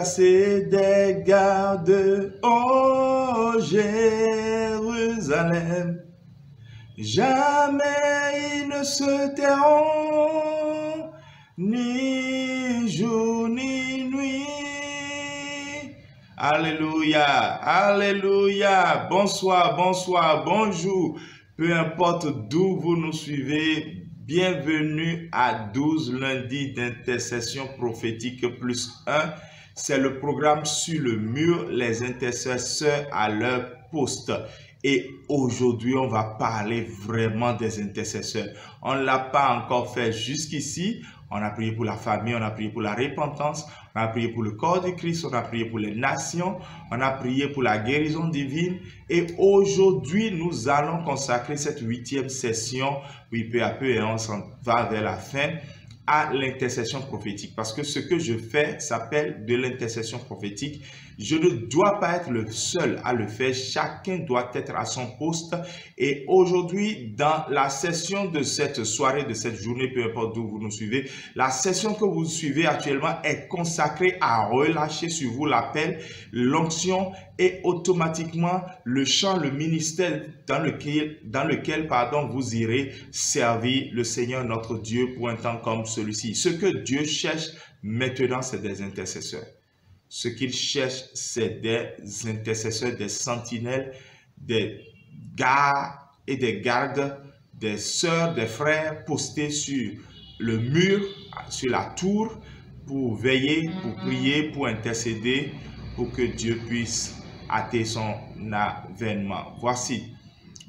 placé des gardes, ô Jérusalem. Jamais ils ne se tairont, ni jour ni nuit. Alléluia, alléluia. Bonsoir, bonsoir, bonjour. Peu importe d'où vous nous suivez, bienvenue à 12 lundis d'intercession prophétique plus 1. C'est le programme sur le mur, les intercesseurs à leur poste. Et aujourd'hui, on va parler vraiment des intercesseurs. On ne l'a pas encore fait jusqu'ici. On a prié pour la famille, on a prié pour la repentance, on a prié pour le corps de Christ, on a prié pour les nations, on a prié pour la guérison divine. Et aujourd'hui, nous allons consacrer cette 8e session, oui, peu à peu, et on s'en va vers la fin, à l'intercession prophétique. Parce que ce que je fais s'appelle de l'intercession prophétique. Je ne dois pas être le seul à le faire. Chacun doit être à son poste. Et aujourd'hui, dans la session de cette soirée, de cette journée, peu importe d'où vous nous suivez, la session que vous suivez actuellement est consacrée à relâcher sur vous l'appel, l'onction et automatiquement le chant, le ministère dans lequel vous irez servir le Seigneur notre Dieu pour un temps comme celui-ci. Ce que Dieu cherche maintenant, c'est des intercesseurs. Ce qu'il cherche, c'est des intercesseurs, des sentinelles, des gars et des gardes, des sœurs, des frères postés sur le mur, sur la tour, pour veiller, pour prier, pour intercéder, pour que Dieu puisse hâter son avènement. Voici,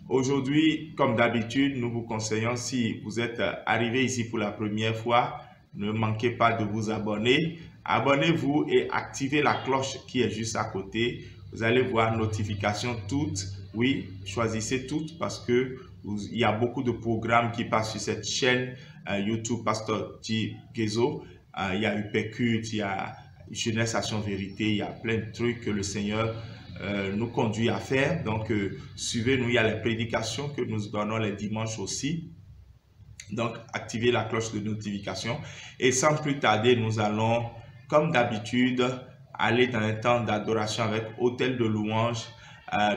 aujourd'hui, comme d'habitude, nous vous conseillons, si vous êtes arrivé ici pour la première fois, ne manquez pas de vous abonner. Abonnez-vous et activez la cloche qui est juste à côté. Vous allez voir notifications toutes. Oui, choisissez toutes parce que il y a beaucoup de programmes qui passent sur cette chaîne YouTube Pasteur T. Gezo. Il y a Upécut, il y a Jeunesse Action Vérité, il y a plein de trucs que le Seigneur nous conduit à faire. Donc, suivez-nous. Il y a les prédications que nous donnons les dimanches aussi. Donc, activez la cloche de notification. Et sans plus tarder, nous allons, comme d'habitude, aller dans un temps d'adoration avec Hôtel de Louange,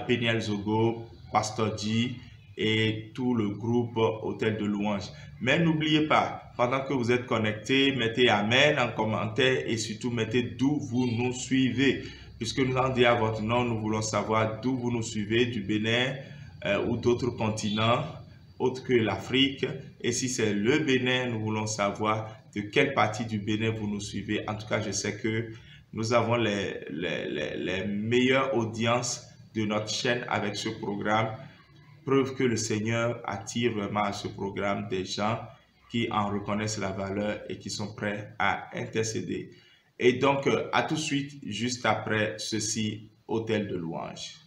Peniel Zogo, Pasteur G et tout le groupe Hôtel de Louange. Mais n'oubliez pas, pendant que vous êtes connectés, mettez Amen en commentaire et surtout mettez d'où vous nous suivez. Puisque nous en disons à votre nom, nous voulons savoir d'où vous nous suivez, du Bénin ou d'autres continents, autres que l'Afrique. Et si c'est le Bénin, nous voulons savoir de quelle partie du Bénin vous nous suivez. En tout cas, je sais que nous avons les meilleures audiences de notre chaîne avec ce programme. Preuve que le Seigneur attire vraiment à ce programme des gens qui en reconnaissent la valeur et qui sont prêts à intercéder. Et donc, à tout de suite, juste après ceci, Hôtel de Louange.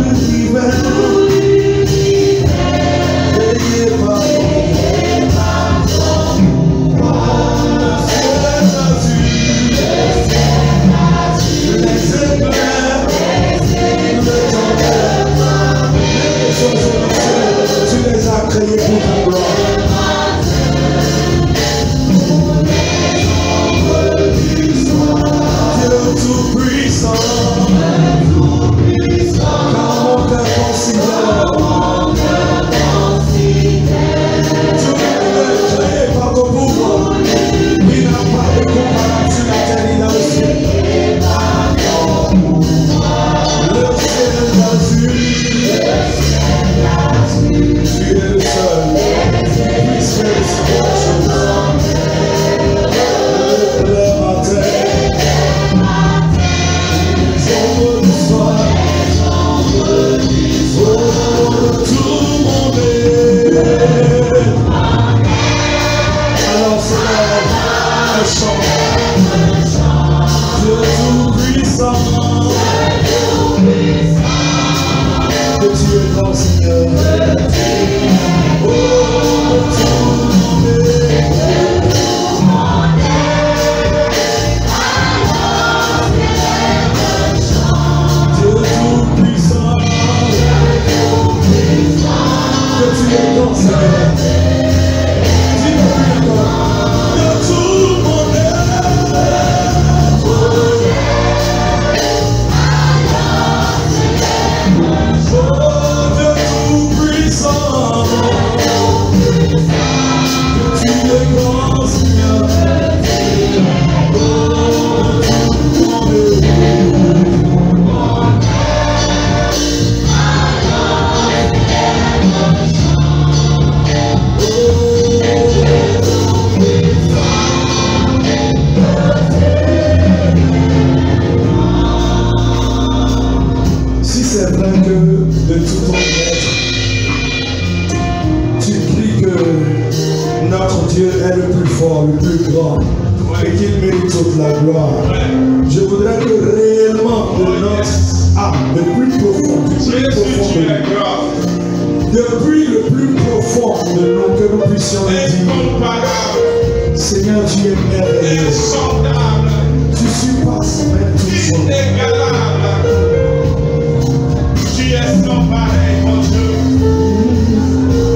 Tout es grand, Seigneur. Oh, Dieu tout-puissant, que tu es grand, Seigneur. Dis-le encore. De tout mon Dieu est le plus fort, le plus grand, et qu'il mérite toute la gloire. Je voudrais que réellement de notre âme, le plus profond, depuis le plus profond de nous, que nous puissions dire, Seigneur, tu es merveilleux, tu surpasses même tout ça. Tu es sans pareil, mon Dieu.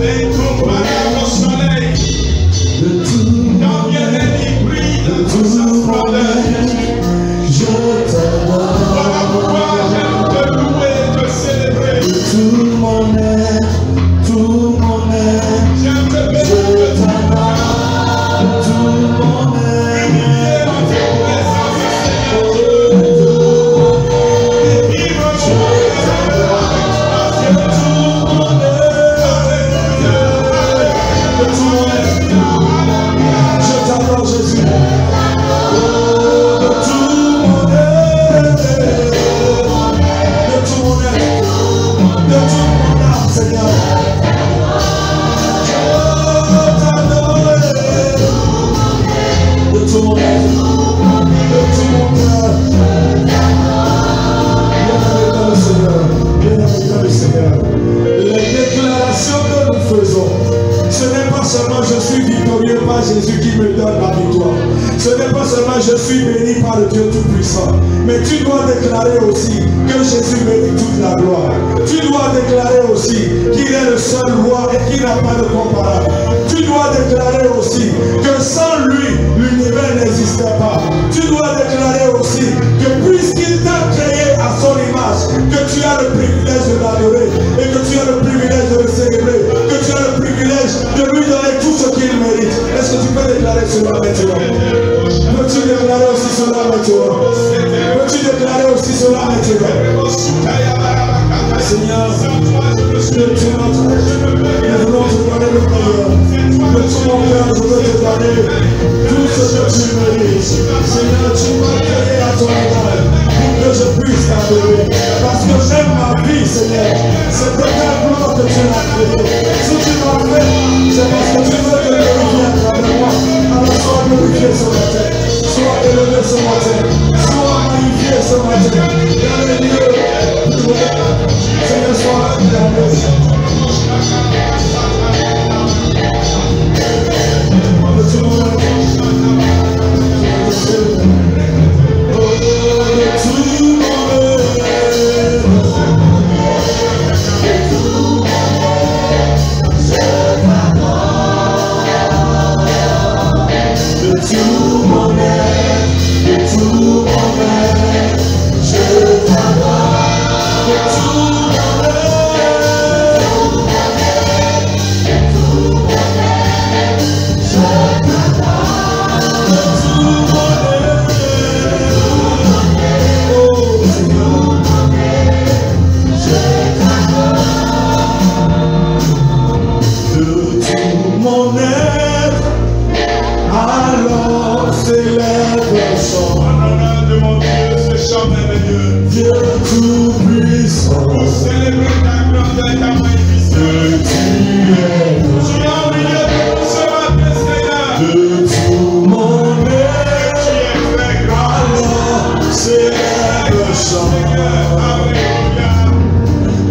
Incomparable au soleil. Quand bien l'ennemi brille de toute sa splendeur, je t'adore. Voilà pourquoi j'aime te louer et te célébrer. Tout mon être, j'aime te bénir, je t'adore. Tout mon être, humilié dans tes présences, Seigneur Dieu. Et vivre je t'adore. Tout mon être, alléluia, alléluia, tout mon être. je t'adore Jésus. De tout mon être, de tout mon être, de toute mon âme, Seigneur. Je t'adore. De tout mon être, de tout mon cœur. Bien-aimé dans le Seigneur, bien-aimé dans le Seigneur. Les déclarations que nous faisons, ce n'est pas seulement je suis victorieux par Jésus qui me donne la victoire. Ce n'est pas seulement je suis béni par le Dieu Tout-Puissant. Mais tu dois déclarer aussi que Jésus mérite toute la gloire. Tu dois déclarer aussi qu'il est le seul roi et qu'il n'a pas de comparable. Tu dois déclarer aussi que sans lui, l'univers n'existait pas. Tu dois déclarer aussi que puisqu'il t'a créé à son image, que tu as le privilège de l'adorer et que tu as le privilège de le célébrer, que tu as le privilège de lui donner tout ce qu'il mérite. Est-ce que tu peux déclarer cela maintenant? Peux-tu déclarer aussi cela maintenant? Peux-tu déclarer aussi cela maintenant? Seigneur, de tout notre être, nous voulons te donner le meilleur. De tout mon cœur, je veux te donner tout ce que tu mérites. Seigneur, tu m'as créé à ton image pour que je puisse t'adorer. Parce que j'aime ma vie, Seigneur. C'est de ta gloire que tu m'as créé. Si tu m'as fait, c'est parce que tu veux te glorifier à travers moi. Alors sois glorifié ce matin. Sois élevé ce matin. Sois magnifié ce matin. Dans les lieux, Seigneur, sois acclamé.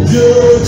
Dieu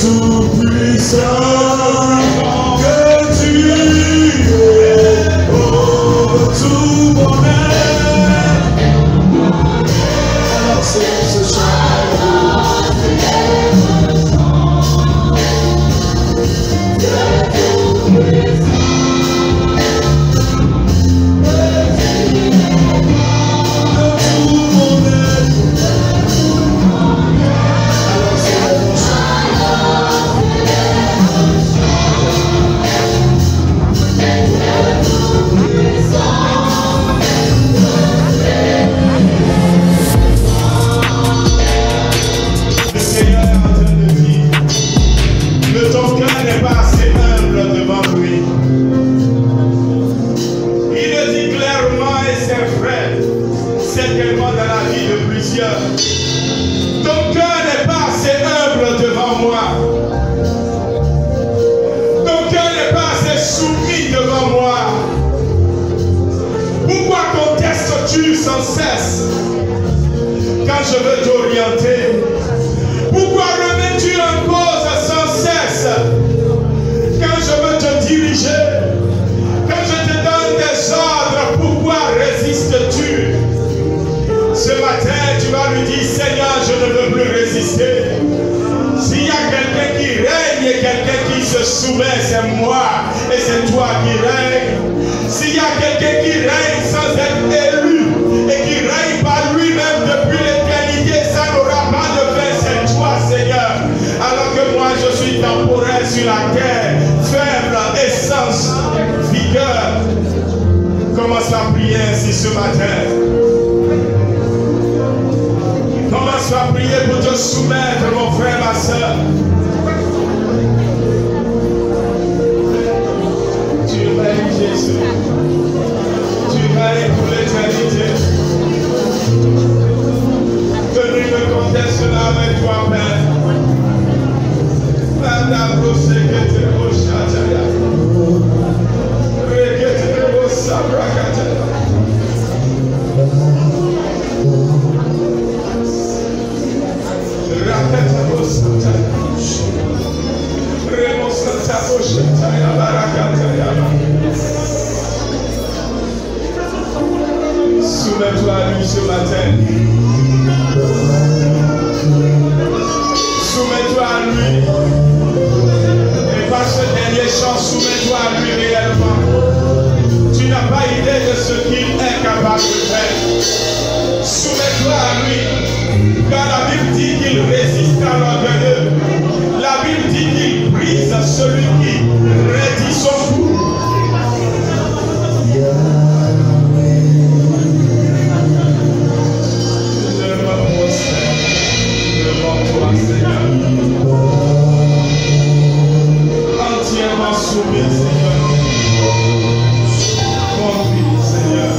Soumets-toi à lui ce matin. Soumets-toi à lui. Et par ce dernier chant, soumets-toi à lui réellement. Tu n'as pas idée de ce qu'il est capable de faire. Soumets-toi à lui. Car la Bible dit qu'il résiste à l'orgueilleux. La Bible dit qu'il brise celui qui raidit son cou. Entièrement soumis, Seigneur. Conduis, Seigneur.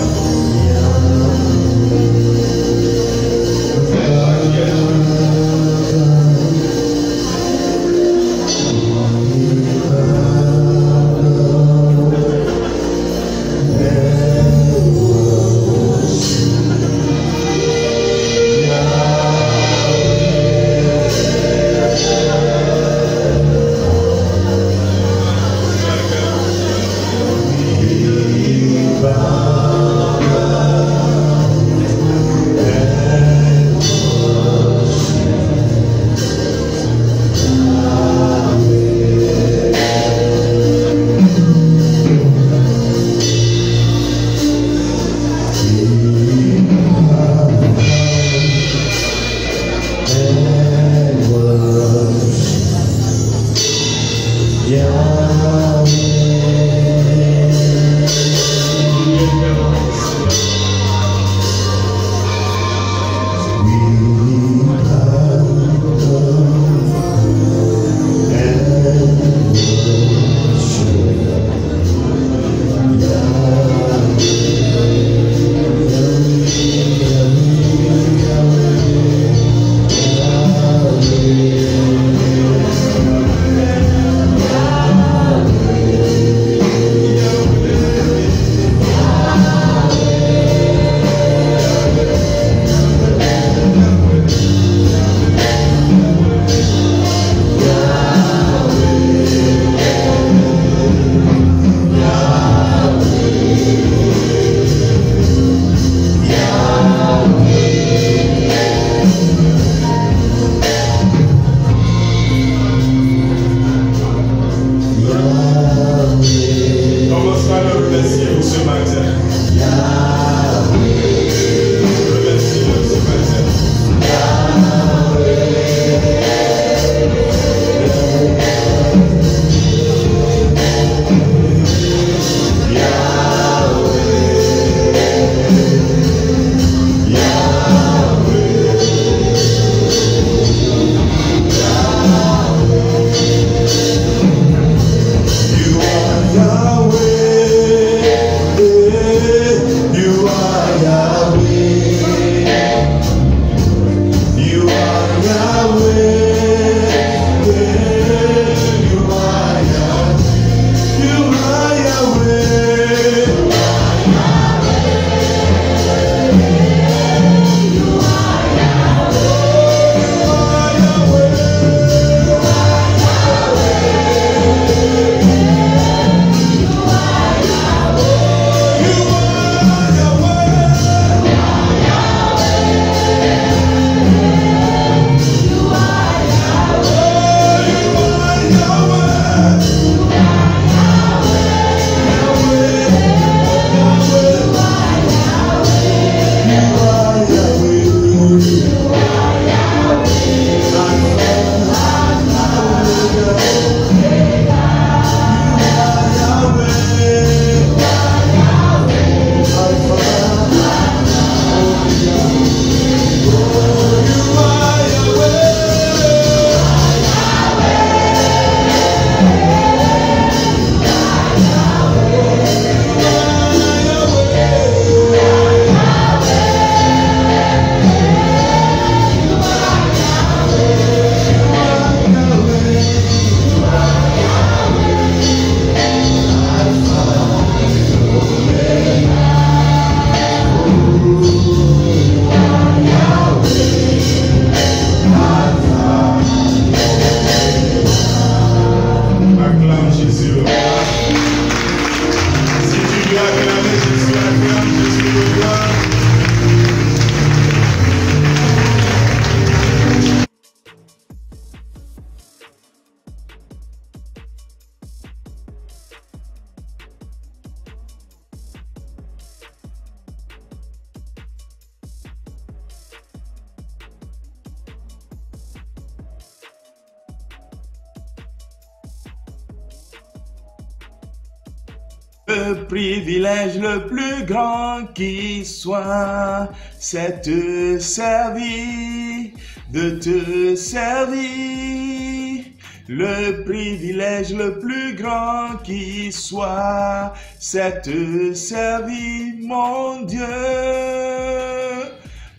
Le privilège le plus grand qui soit, c'est te servir, de te servir. Le privilège le plus grand qui soit, c'est te servir, mon Dieu.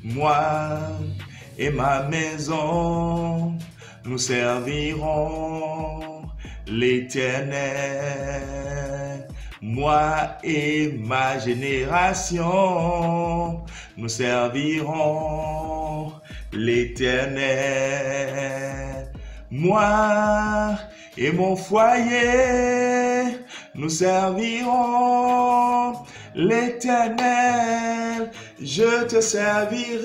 Moi et ma maison, nous servirons l'Éternel. Moi et ma génération, nous servirons l'Éternel. Moi et mon foyer, nous servirons l'Éternel. Je te servirai,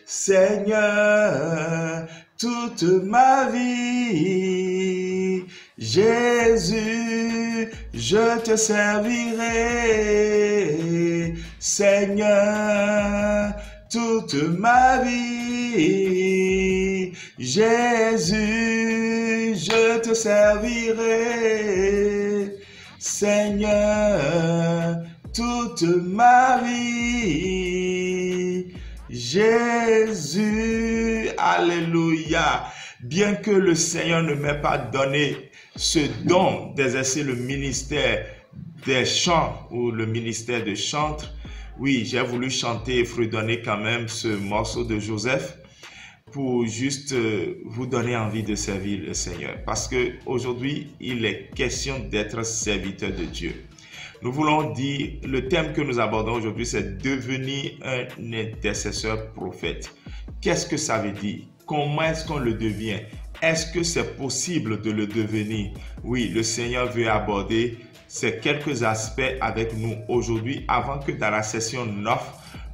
Seigneur, toute ma vie. Jésus, je te servirai, Seigneur, toute ma vie. Jésus, je te servirai, Seigneur, toute ma vie. Jésus, alléluia. Bien que le Seigneur ne m'ait pas donné ce don d'exercer le ministère des chants ou le ministère de chantre, oui, j'ai voulu chanter et fredonner quand même ce morceau de Joseph pour juste vous donner envie de servir le Seigneur. Parce qu'aujourd'hui, il est question d'être serviteur de Dieu. Nous voulons dire, le thème que nous abordons aujourd'hui, c'est devenir un intercesseur prophète. Qu'est-ce que ça veut dire? Comment est-ce qu'on le devient? Est-ce que c'est possible de le devenir? Oui, le Seigneur veut aborder ces quelques aspects avec nous aujourd'hui avant que dans la session 9,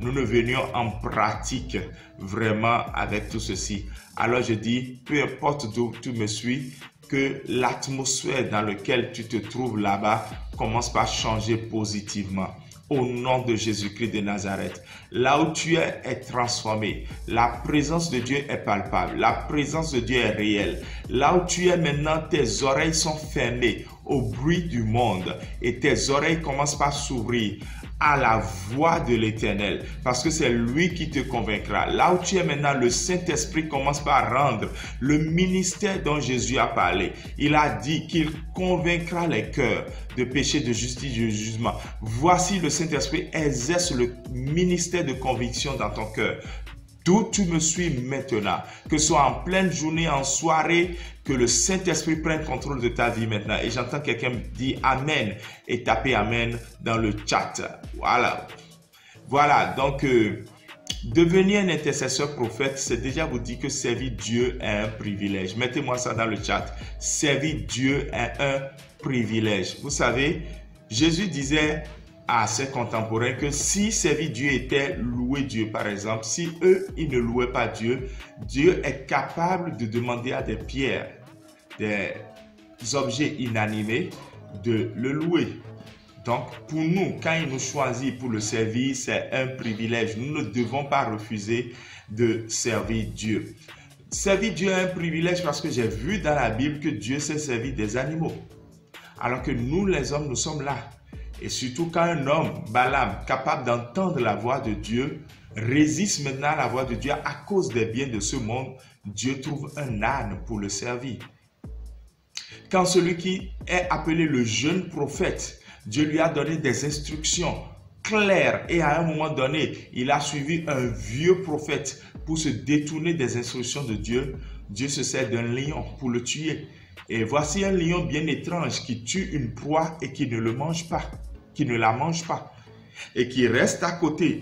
nous ne venions en pratique vraiment avec tout ceci. Alors je dis, peu importe d'où tu me suis, que l'atmosphère dans laquelle tu te trouves là-bas commence par changer positivement. Au nom de Jésus-Christ de Nazareth. Là où tu es transformé. La présence de Dieu est palpable. La présence de Dieu est réelle. Là où tu es maintenant, tes oreilles sont fermées au bruit du monde et tes oreilles commencent par s'ouvrir à la voix de l'Éternel, parce que c'est lui qui te convaincra. Là où tu es maintenant, le Saint-Esprit commence par rendre le ministère dont Jésus a parlé. Il a dit qu'il convaincra les cœurs de péché, de justice, de jugement. Voici le Saint-Esprit exerce le ministère de conviction dans ton cœur. D'où tu me suis maintenant, que ce soit en pleine journée, en soirée, que le Saint-Esprit prenne contrôle de ta vie maintenant. Et j'entends quelqu'un dire Amen et taper Amen dans le chat. Voilà, donc devenir un intercesseur prophète, c'est déjà vous dire que servir Dieu est un privilège. Mettez-moi ça dans le chat. Servir Dieu est un privilège. Vous savez, Jésus disait à ses contemporains que si servir Dieu était louer Dieu, par exemple, si eux, ils ne louaient pas Dieu, Dieu est capable de demander à des pierres, des objets inanimés, de le louer. Donc, pour nous, quand il nous choisit pour le servir, c'est un privilège. Nous ne devons pas refuser de servir Dieu. Servir Dieu est un privilège parce que j'ai vu dans la Bible que Dieu s'est servi des animaux. Alors que nous, les hommes, nous sommes là. Et surtout quand un homme, Balaam, capable d'entendre la voix de Dieu, résiste maintenant à la voix de Dieu à cause des biens de ce monde, Dieu trouve un âne pour le servir. Quand celui qui est appelé le jeune prophète, Dieu lui a donné des instructions claires et à un moment donné, il a suivi un vieux prophète pour se détourner des instructions de Dieu, Dieu se sert d'un lion pour le tuer. Et voici un lion bien étrange qui tue une proie et qui ne le mange pas, qui ne la mange pas, et qui reste à côté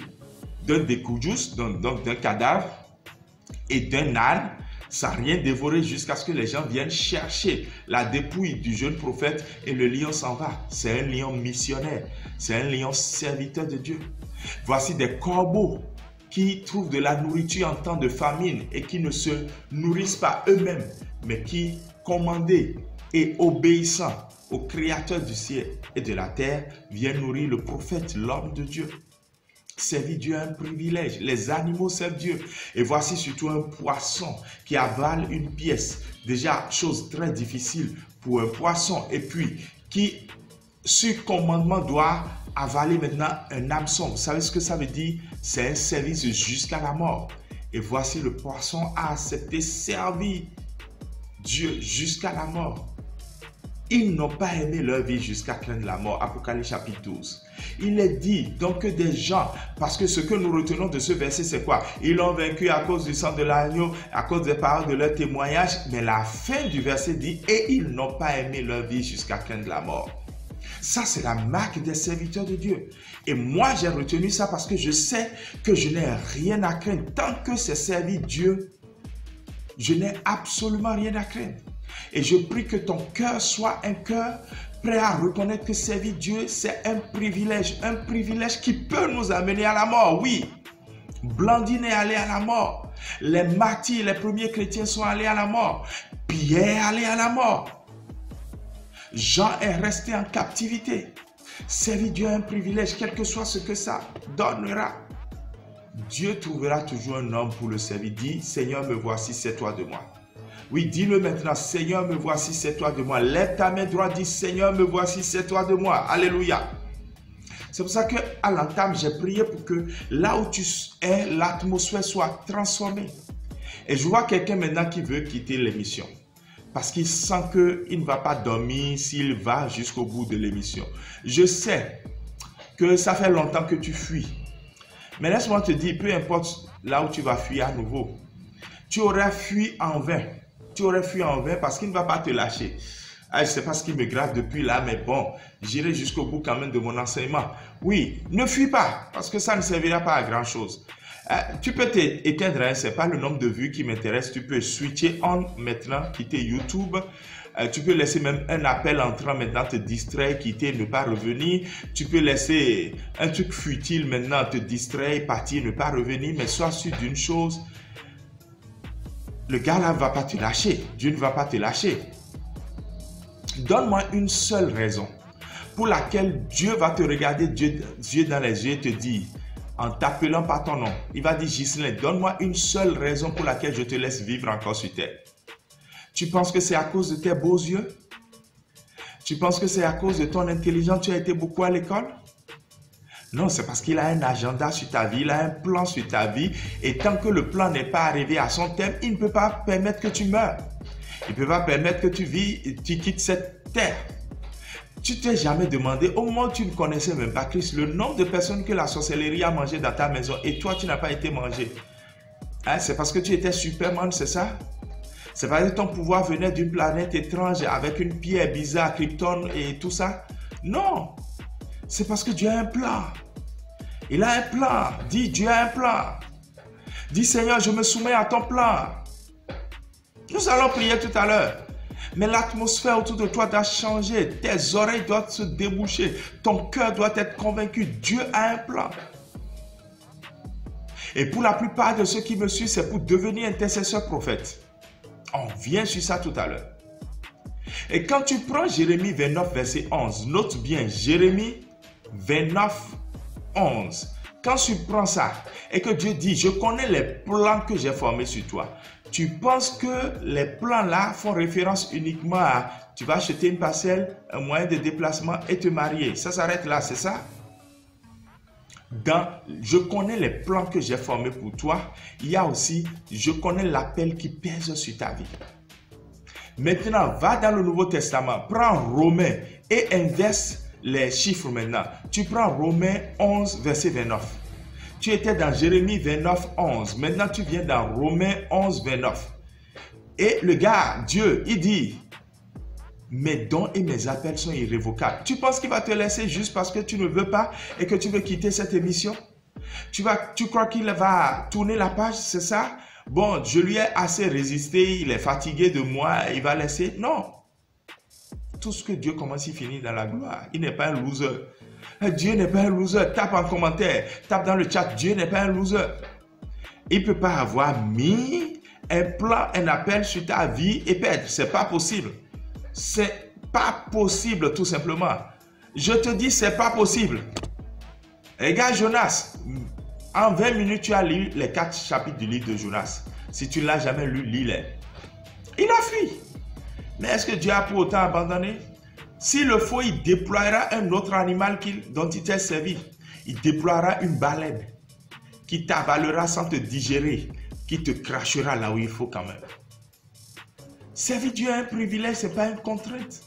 d'un découjus, donc d'un cadavre, et d'un âne, sans rien dévorer jusqu'à ce que les gens viennent chercher la dépouille du jeune prophète et le lion s'en va. C'est un lion missionnaire, c'est un lion serviteur de Dieu. Voici des corbeaux qui trouvent de la nourriture en temps de famine et qui ne se nourrissent pas eux-mêmes, mais qui, commandés et obéissant au Créateur du ciel et de la terre, viennent nourrir le prophète, l'homme de Dieu. Servir Dieu est un privilège. Les animaux servent Dieu. Et voici surtout un poisson qui avale une pièce. Déjà, chose très difficile pour un poisson. Et puis, qui ce commandement doit avaler maintenant un hameçon. Vous savez ce que ça veut dire? C'est un service jusqu'à la mort. Et voici le poisson a accepté servir Dieu jusqu'à la mort. Ils n'ont pas aimé leur vie jusqu'à craindre la mort. Apocalypse chapitre 12. Il est dit donc que des gens, parce que ce que nous retenons de ce verset, c'est quoi? Ils l'ont vaincu à cause du sang de l'agneau, à cause des paroles de leur témoignage. Mais la fin du verset dit, et ils n'ont pas aimé leur vie jusqu'à craindre la mort. Ça, c'est la marque des serviteurs de Dieu. Et moi, j'ai retenu ça parce que je sais que je n'ai rien à craindre. Tant que c'est servi Dieu, je n'ai absolument rien à craindre. Et je prie que ton cœur soit un cœur prêt à reconnaître que servir Dieu, c'est un privilège qui peut nous amener à la mort. Oui, Blandine est allée à la mort. Les martyrs, les premiers chrétiens sont allés à la mort. Pierre est allé à la mort. Jean est resté en captivité. Servir Dieu est un privilège, quel que soit ce que ça donnera. Dieu trouvera toujours un homme pour le servir. Dis, Seigneur, me voici, c'est toi de moi. Oui, dis-le maintenant, Seigneur, me voici, c'est toi de moi. Lève ta main droite, dis, Seigneur, me voici, c'est toi de moi. Alléluia. C'est pour ça qu'à l'entame, j'ai prié pour que là où tu es, l'atmosphère soit transformée. Et je vois quelqu'un maintenant qui veut quitter l'émission. Parce qu'il sent qu'il ne va pas dormir s'il va jusqu'au bout de l'émission. Je sais que ça fait longtemps que tu fuis. Mais laisse-moi te dire, peu importe là où tu vas fuir à nouveau, tu aurais fui en vain. Tu aurais fui en vain parce qu'il ne va pas te lâcher. Ah, je ne sais pas ce qui me grave depuis là, mais bon, j'irai jusqu'au bout quand même de mon enseignement. Oui, ne fuis pas, parce que ça ne servira pas à grand chose. Tu peux t'éteindre, hein, ce n'est pas le nombre de vues qui m'intéresse. Tu peux switcher on maintenant, quitter YouTube. Tu peux laisser même un appel entrant maintenant, te distraire, quitter, ne pas revenir. Tu peux laisser un truc futile maintenant, te distraire, partir, ne pas revenir. Mais sois sûr d'une chose, le gars là ne va pas te lâcher. Dieu ne va pas te lâcher. Donne-moi une seule raison pour laquelle Dieu va te regarder Dieu dans les yeux et te dire, en t'appelant par ton nom, il va dire, Ghislain, donne-moi une seule raison pour laquelle je te laisse vivre encore sur terre. Tu penses que c'est à cause de tes beaux yeux? Tu penses que c'est à cause de ton intelligence, tu as été beaucoup à l'école? Non, c'est parce qu'il a un agenda sur ta vie, il a un plan sur ta vie. Et tant que le plan n'est pas arrivé à son terme, il ne peut pas permettre que tu meurs. Il ne peut pas permettre que tu quittes cette terre. Tu t'es jamais demandé, au moment où tu ne connaissais même pas Christ, le nombre de personnes que la sorcellerie a mangé dans ta maison et toi, tu n'as pas été mangé. Hein, c'est parce que tu étais Superman, c'est ça? C'est parce que ton pouvoir venait d'une planète étrange avec une pierre bizarre, Krypton et tout ça? Non! C'est parce que Dieu a un plan. Il a un plan. Dis, Dieu a un plan. Dis, Seigneur, je me soumets à ton plan. Nous allons prier tout à l'heure. Mais l'atmosphère autour de toi doit changer. Tes oreilles doivent se déboucher. Ton cœur doit être convaincu. Dieu a un plan. Et pour la plupart de ceux qui me suivent, c'est pour devenir intercesseur prophète. On vient sur ça tout à l'heure. Et quand tu prends Jérémie 29, verset 11, note bien, Jérémie 29, 11. Quand tu prends ça et que Dieu dit, je connais les plans que j'ai formés sur toi, tu penses que les plans là font référence uniquement à tu vas acheter une parcelle, un moyen de déplacement et te marier. Ça s'arrête là, c'est ça? Dans je connais les plans que j'ai formés pour toi, il y a aussi je connais l'appel qui pèse sur ta vie. Maintenant, va dans le Nouveau Testament, prends Romains et inverse les chiffres maintenant. Tu prends Romains 11, verset 29. Tu étais dans Jérémie 29, 11. Maintenant, tu viens dans Romains 11, 29. Et le gars, Dieu, il dit, mes dons et mes appels sont irrévocables. Tu penses qu'il va te laisser juste parce que tu ne veux pas et que tu veux quitter cette émission? Tu crois qu'il va tourner la page, c'est ça? Bon, je lui ai assez résisté, il est fatigué de moi, il va laisser. Non. Tout ce que Dieu commence, il finit dans la gloire. Il n'est pas un loser. Dieu n'est pas un loser. Tape en commentaire, tape dans le chat. Dieu n'est pas un loser. Il ne peut pas avoir mis un plan, un appel sur ta vie et perdre. Ce n'est pas possible. C'est pas possible tout simplement. Je te dis, c'est pas possible. Regarde Jonas. En 20 minutes, tu as lu les 4 chapitres du livre de Jonas. Si tu ne l'as jamais lu, lis-les. Il a fui. Mais est-ce que Dieu a pour autant abandonné? S'il le faut, il déploiera un autre animal dont il t'est servi. Il déploiera une baleine qui t'avalera sans te digérer, qui te crachera là où il faut quand même. Servir Dieu est un privilège, ce n'est pas une contrainte.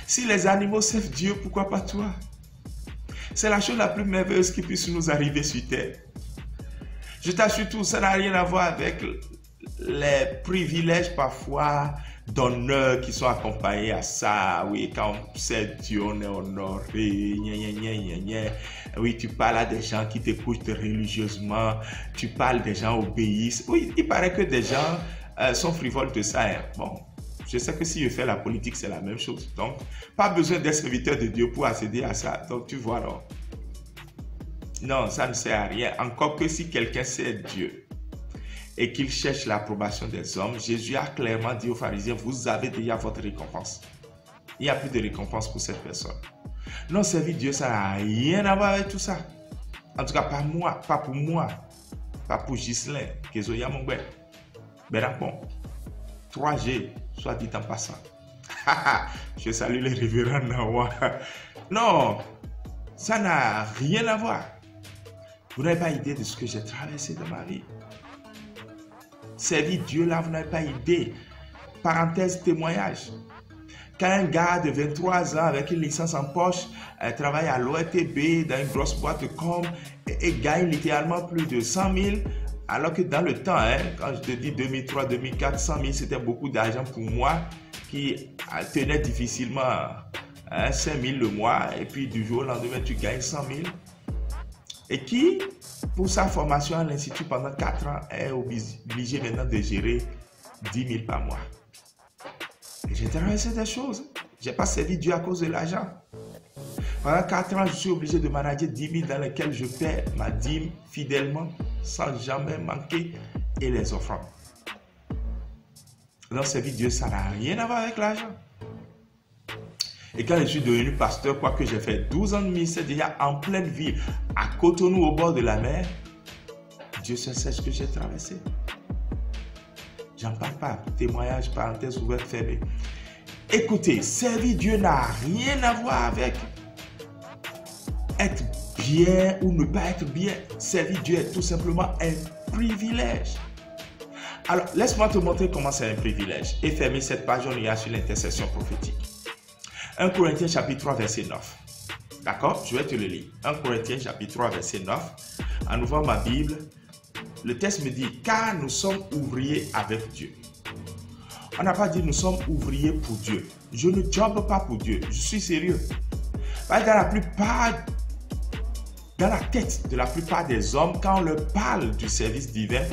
Si les animaux servent Dieu, pourquoi pas toi? C'est la chose la plus merveilleuse qui puisse nous arriver sur terre. Je t'assure tout, ça n'a rien à voir avec les privilèges parfois d'honneur qui sont accompagnés à ça. Oui, quand on sait Dieu, on est honoré. Oui, tu parles à des gens qui t'écoutent religieusement. Tu parles des gens obéissent. Oui, il paraît que des gens sont frivoles de ça. Hein. Bon, je sais que si je fais la politique, c'est la même chose. Donc, pas besoin d'être serviteur de Dieu pour accéder à ça. Donc, tu vois, non. Non, ça ne sert à rien. Encore que si quelqu'un sait Dieu et qu'il cherche l'approbation des hommes, Jésus a clairement dit aux pharisiens, vous avez déjà votre récompense. Il n'y a plus de récompense pour cette personne. Non, servir Dieu, ça n'a rien à voir avec tout ça. En tout cas, pas moi, pas pour moi, pas pour Ghislain, Kezoya Mongbe, Benapon, 3G, soit dit en passant. Je salue les révérends Nawa. Non, ça n'a rien à voir. Vous n'avez pas idée de ce que j'ai traversé dans ma vie. Servir Dieu là, vous n'avez pas idée. Parenthèse, témoignage. Quand un gars de 23 ans avec une licence en poche travaille à l'ORTB dans une grosse boîte de com et gagne littéralement plus de 100 000, alors que dans le temps, hein, quand je te dis 2003, 2004, 100 000, c'était beaucoup d'argent pour moi qui tenait difficilement 5 000 le mois et puis du jour au lendemain, tu gagnes 100 000. Et qui, pour sa formation à l'Institut pendant 4 ans, est obligé maintenant de gérer 10 000 par mois. Et j'ai traversé des choses. Je n'ai pas servi Dieu à cause de l'argent. Pendant 4 ans, je suis obligé de manager 10 000 dans lesquels je paie ma dîme fidèlement, sans jamais manquer, et les offrandes. Donc, servir Dieu, ça n'a rien à voir avec l'argent. Et quand je suis devenu pasteur, quoique j'ai fait 12 ans de ministère déjà en pleine ville, à Cotonou, au bord de la mer, Dieu seul sait ce que j'ai traversé. J'en parle pas. Témoignage, parenthèse ouverte, fermée. Écoutez, servir Dieu n'a rien à voir avec être bien ou ne pas être bien. Servir Dieu est tout simplement un privilège. Alors, laisse-moi te montrer comment c'est un privilège. Et fermer cette page, on ira sur l'intercession prophétique. 1 Corinthiens chapitre 3 verset 9. D'accord? Je vais te le lire. 1 Corinthiens chapitre 3 verset 9. En ouvrant ma Bible, le texte me dit, car nous sommes ouvriers avec Dieu. On n'a pas dit nous sommes ouvriers pour Dieu. Je ne jobbe pas pour Dieu. Je suis sérieux. Parce que dans la tête de la plupart des hommes, quand on leur parle du service divin,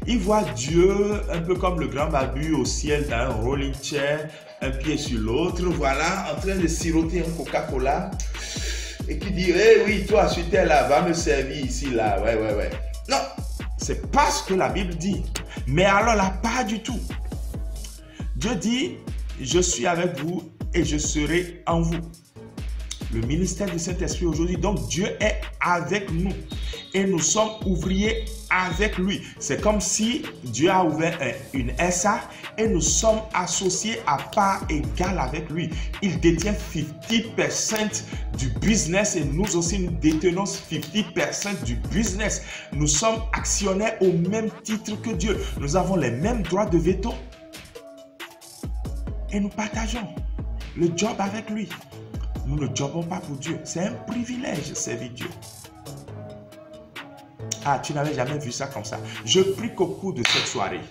ils voient Dieu un peu comme le grand babu au ciel dans un rolling chair, un pied sur l'autre, voilà, en train de siroter un Coca-Cola et qui dit, hey, oui, toi, sur terre là, va me servir ici, là, ouais. Non, c'est pas ce que la Bible dit. Mais alors là, pas du tout. Dieu dit, je suis avec vous et je serai en vous. Le ministère du Saint-Esprit aujourd'hui, donc Dieu est avec nous et nous sommes ouvriers avec lui. C'est comme si Dieu a ouvert une SA et nous sommes associés à part égale avec lui. Il détient 50% du business et nous aussi nous détenons 50% du business. Nous sommes actionnaires au même titre que Dieu. Nous avons les mêmes droits de veto et nous partageons le job avec lui. Nous ne jobbons pas pour Dieu. C'est un privilège, servir Dieu. Ah, tu n'avais jamais vu ça comme ça. Je prie qu'au cours de cette soirée,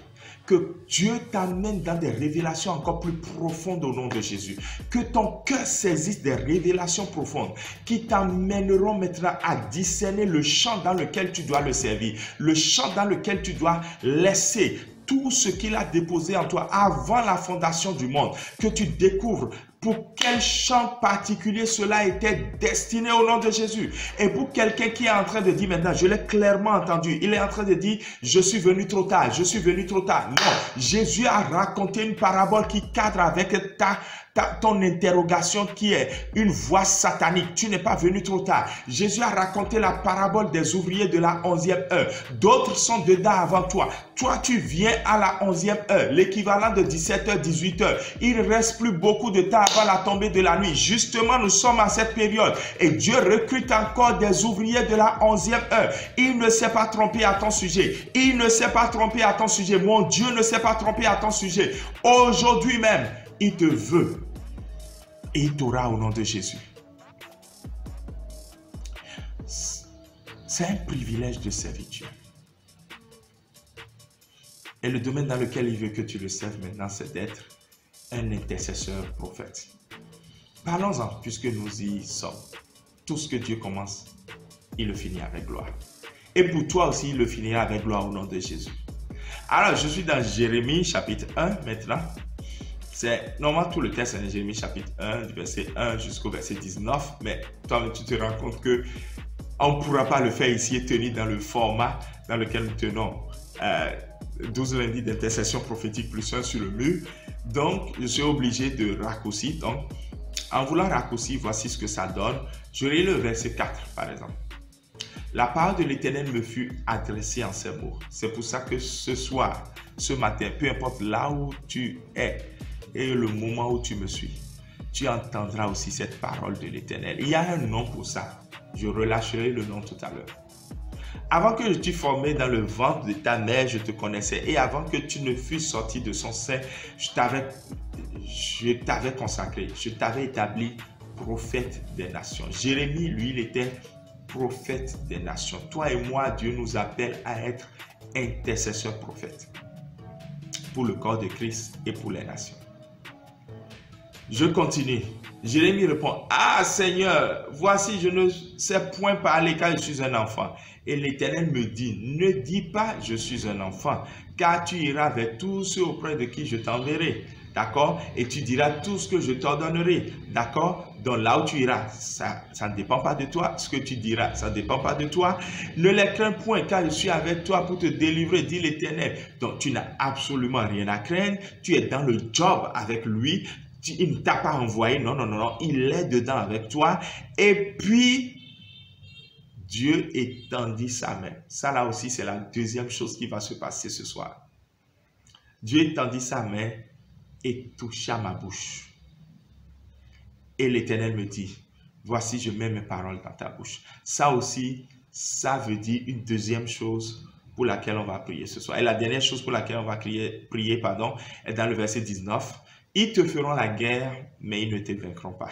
que Dieu t'amène dans des révélations encore plus profondes au nom de Jésus. Que ton cœur saisisse des révélations profondes qui t'amèneront maintenant à discerner le champ dans lequel tu dois le servir. Le champ dans lequel tu dois laisser tout ce qu'il a déposé en toi avant la fondation du monde. Que tu découvres pour quel champ particulier cela était destiné au nom de Jésus. Et pour quelqu'un qui est en train de dire maintenant, je l'ai clairement entendu, il est en train de dire, je suis venu trop tard, je suis venu trop tard. Non, Jésus a raconté une parabole qui cadre avec ton interrogation qui est une voix satanique. Tu n'es pas venu trop tard. Jésus a raconté la parabole des ouvriers de la 11e heure. D'autres sont dedans avant toi. Toi, tu viens à la 11e heure, l'équivalent de 17h, 18h. Il ne reste plus beaucoup de temps pas la tombée de la nuit. Justement, nous sommes à cette période et Dieu recrute encore des ouvriers de la 11e heure. Il ne s'est pas trompé à ton sujet. Il ne s'est pas trompé à ton sujet. Mon Dieu ne s'est pas trompé à ton sujet. Aujourd'hui même, il te veut et il t'aura au nom de Jésus. C'est un privilège de servir Dieu. Et le domaine dans lequel il veut que tu le serves maintenant, c'est d'être un intercesseur prophète. Parlons-en, puisque nous y sommes. Tout ce que Dieu commence, il le finit avec gloire. Et pour toi aussi, il le finira avec gloire au nom de Jésus. Alors, je suis dans Jérémie chapitre 1 maintenant. C'est normalement tout le texte est dans Jérémie chapitre 1, du verset 1 jusqu'au verset 19. Mais toi, tu te rends compte que on ne pourra pas le faire ici et tenir dans le format dans lequel nous tenons 12 lundis d'intercession prophétique plus 1 sur le mur. Donc, je suis obligé de raccourcir. Donc, en voulant raccourcir, voici ce que ça donne. Je lis le verset 4, par exemple. La parole de l'Éternel me fut adressée en ces mots. C'est pour ça que ce soir, ce matin, peu importe là où tu es et le moment où tu me suis, tu entendras aussi cette parole de l'Éternel. Il y a un nom pour ça. Je relâcherai le nom tout à l'heure. Avant que je t'ai formé dans le ventre de ta mère, je te connaissais. Et avant que tu ne fusses sorti de son sein, je t'avais consacré. Je t'avais établi prophète des nations. Jérémie, lui, il était prophète des nations. Toi et moi, Dieu nous appelle à être intercesseurs prophètes pour le corps de Christ et pour les nations. Je continue. Jérémie répond, « Ah Seigneur, voici, je ne sais point parler car je suis un enfant. » Et l'Éternel me dit, « Ne dis pas, je suis un enfant, car tu iras vers tous ceux auprès de qui je t'enverrai. » D'accord? Et tu diras tout ce que je t'ordonnerai. D'accord? Donc là où tu iras, ça ne dépend pas de toi. Ce que tu diras, ça ne dépend pas de toi. Ne les crains point, car je suis avec toi pour te délivrer, dit l'Éternel. Donc tu n'as absolument rien à craindre. Tu es dans le job avec lui. Il ne t'a pas envoyé. Non, non, non, non. Il est dedans avec toi. Et puis, Dieu étendit sa main. Ça là aussi, c'est la deuxième chose qui va se passer ce soir. Dieu étendit sa main et toucha ma bouche. Et l'Éternel me dit, voici, je mets mes paroles dans ta bouche. Ça aussi, ça veut dire une deuxième chose pour laquelle on va prier ce soir. Et la dernière chose pour laquelle on va prier, est dans le verset 19. Ils te feront la guerre, mais ils ne te vaincront pas.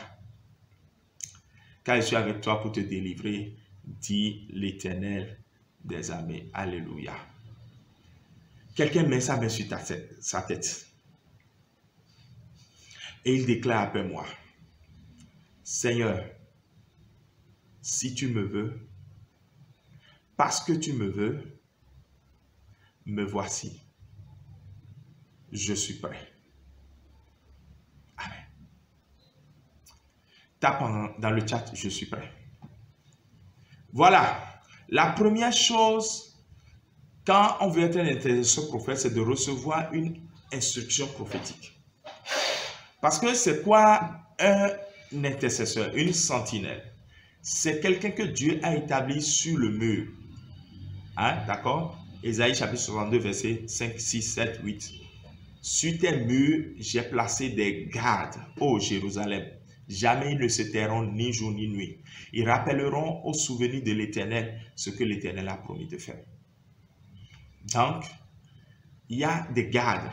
Car je suis avec toi pour te délivrer, dit l'Éternel des armées. Alléluia. Quelqu'un met sa main sur sa tête. Et il déclare après moi, Seigneur, si tu me veux, parce que tu me veux, me voici. Je suis prêt. Amen. Tape dans le chat, je suis prêt. Voilà. La première chose, quand on veut être un intercesseur prophète, c'est de recevoir une instruction prophétique. Parce que c'est quoi un intercesseur, une sentinelle? C'est quelqu'un que Dieu a établi sur le mur. Hein, d'accord? Ésaïe chapitre 62, verset 5, 6, 7, 8. Sur tes murs, j'ai placé des gardes, ô Jérusalem. Jamais ils ne se tairont ni jour ni nuit. Ils rappelleront au souvenir de l'Éternel ce que l'Éternel a promis de faire. Donc, il y a des gardes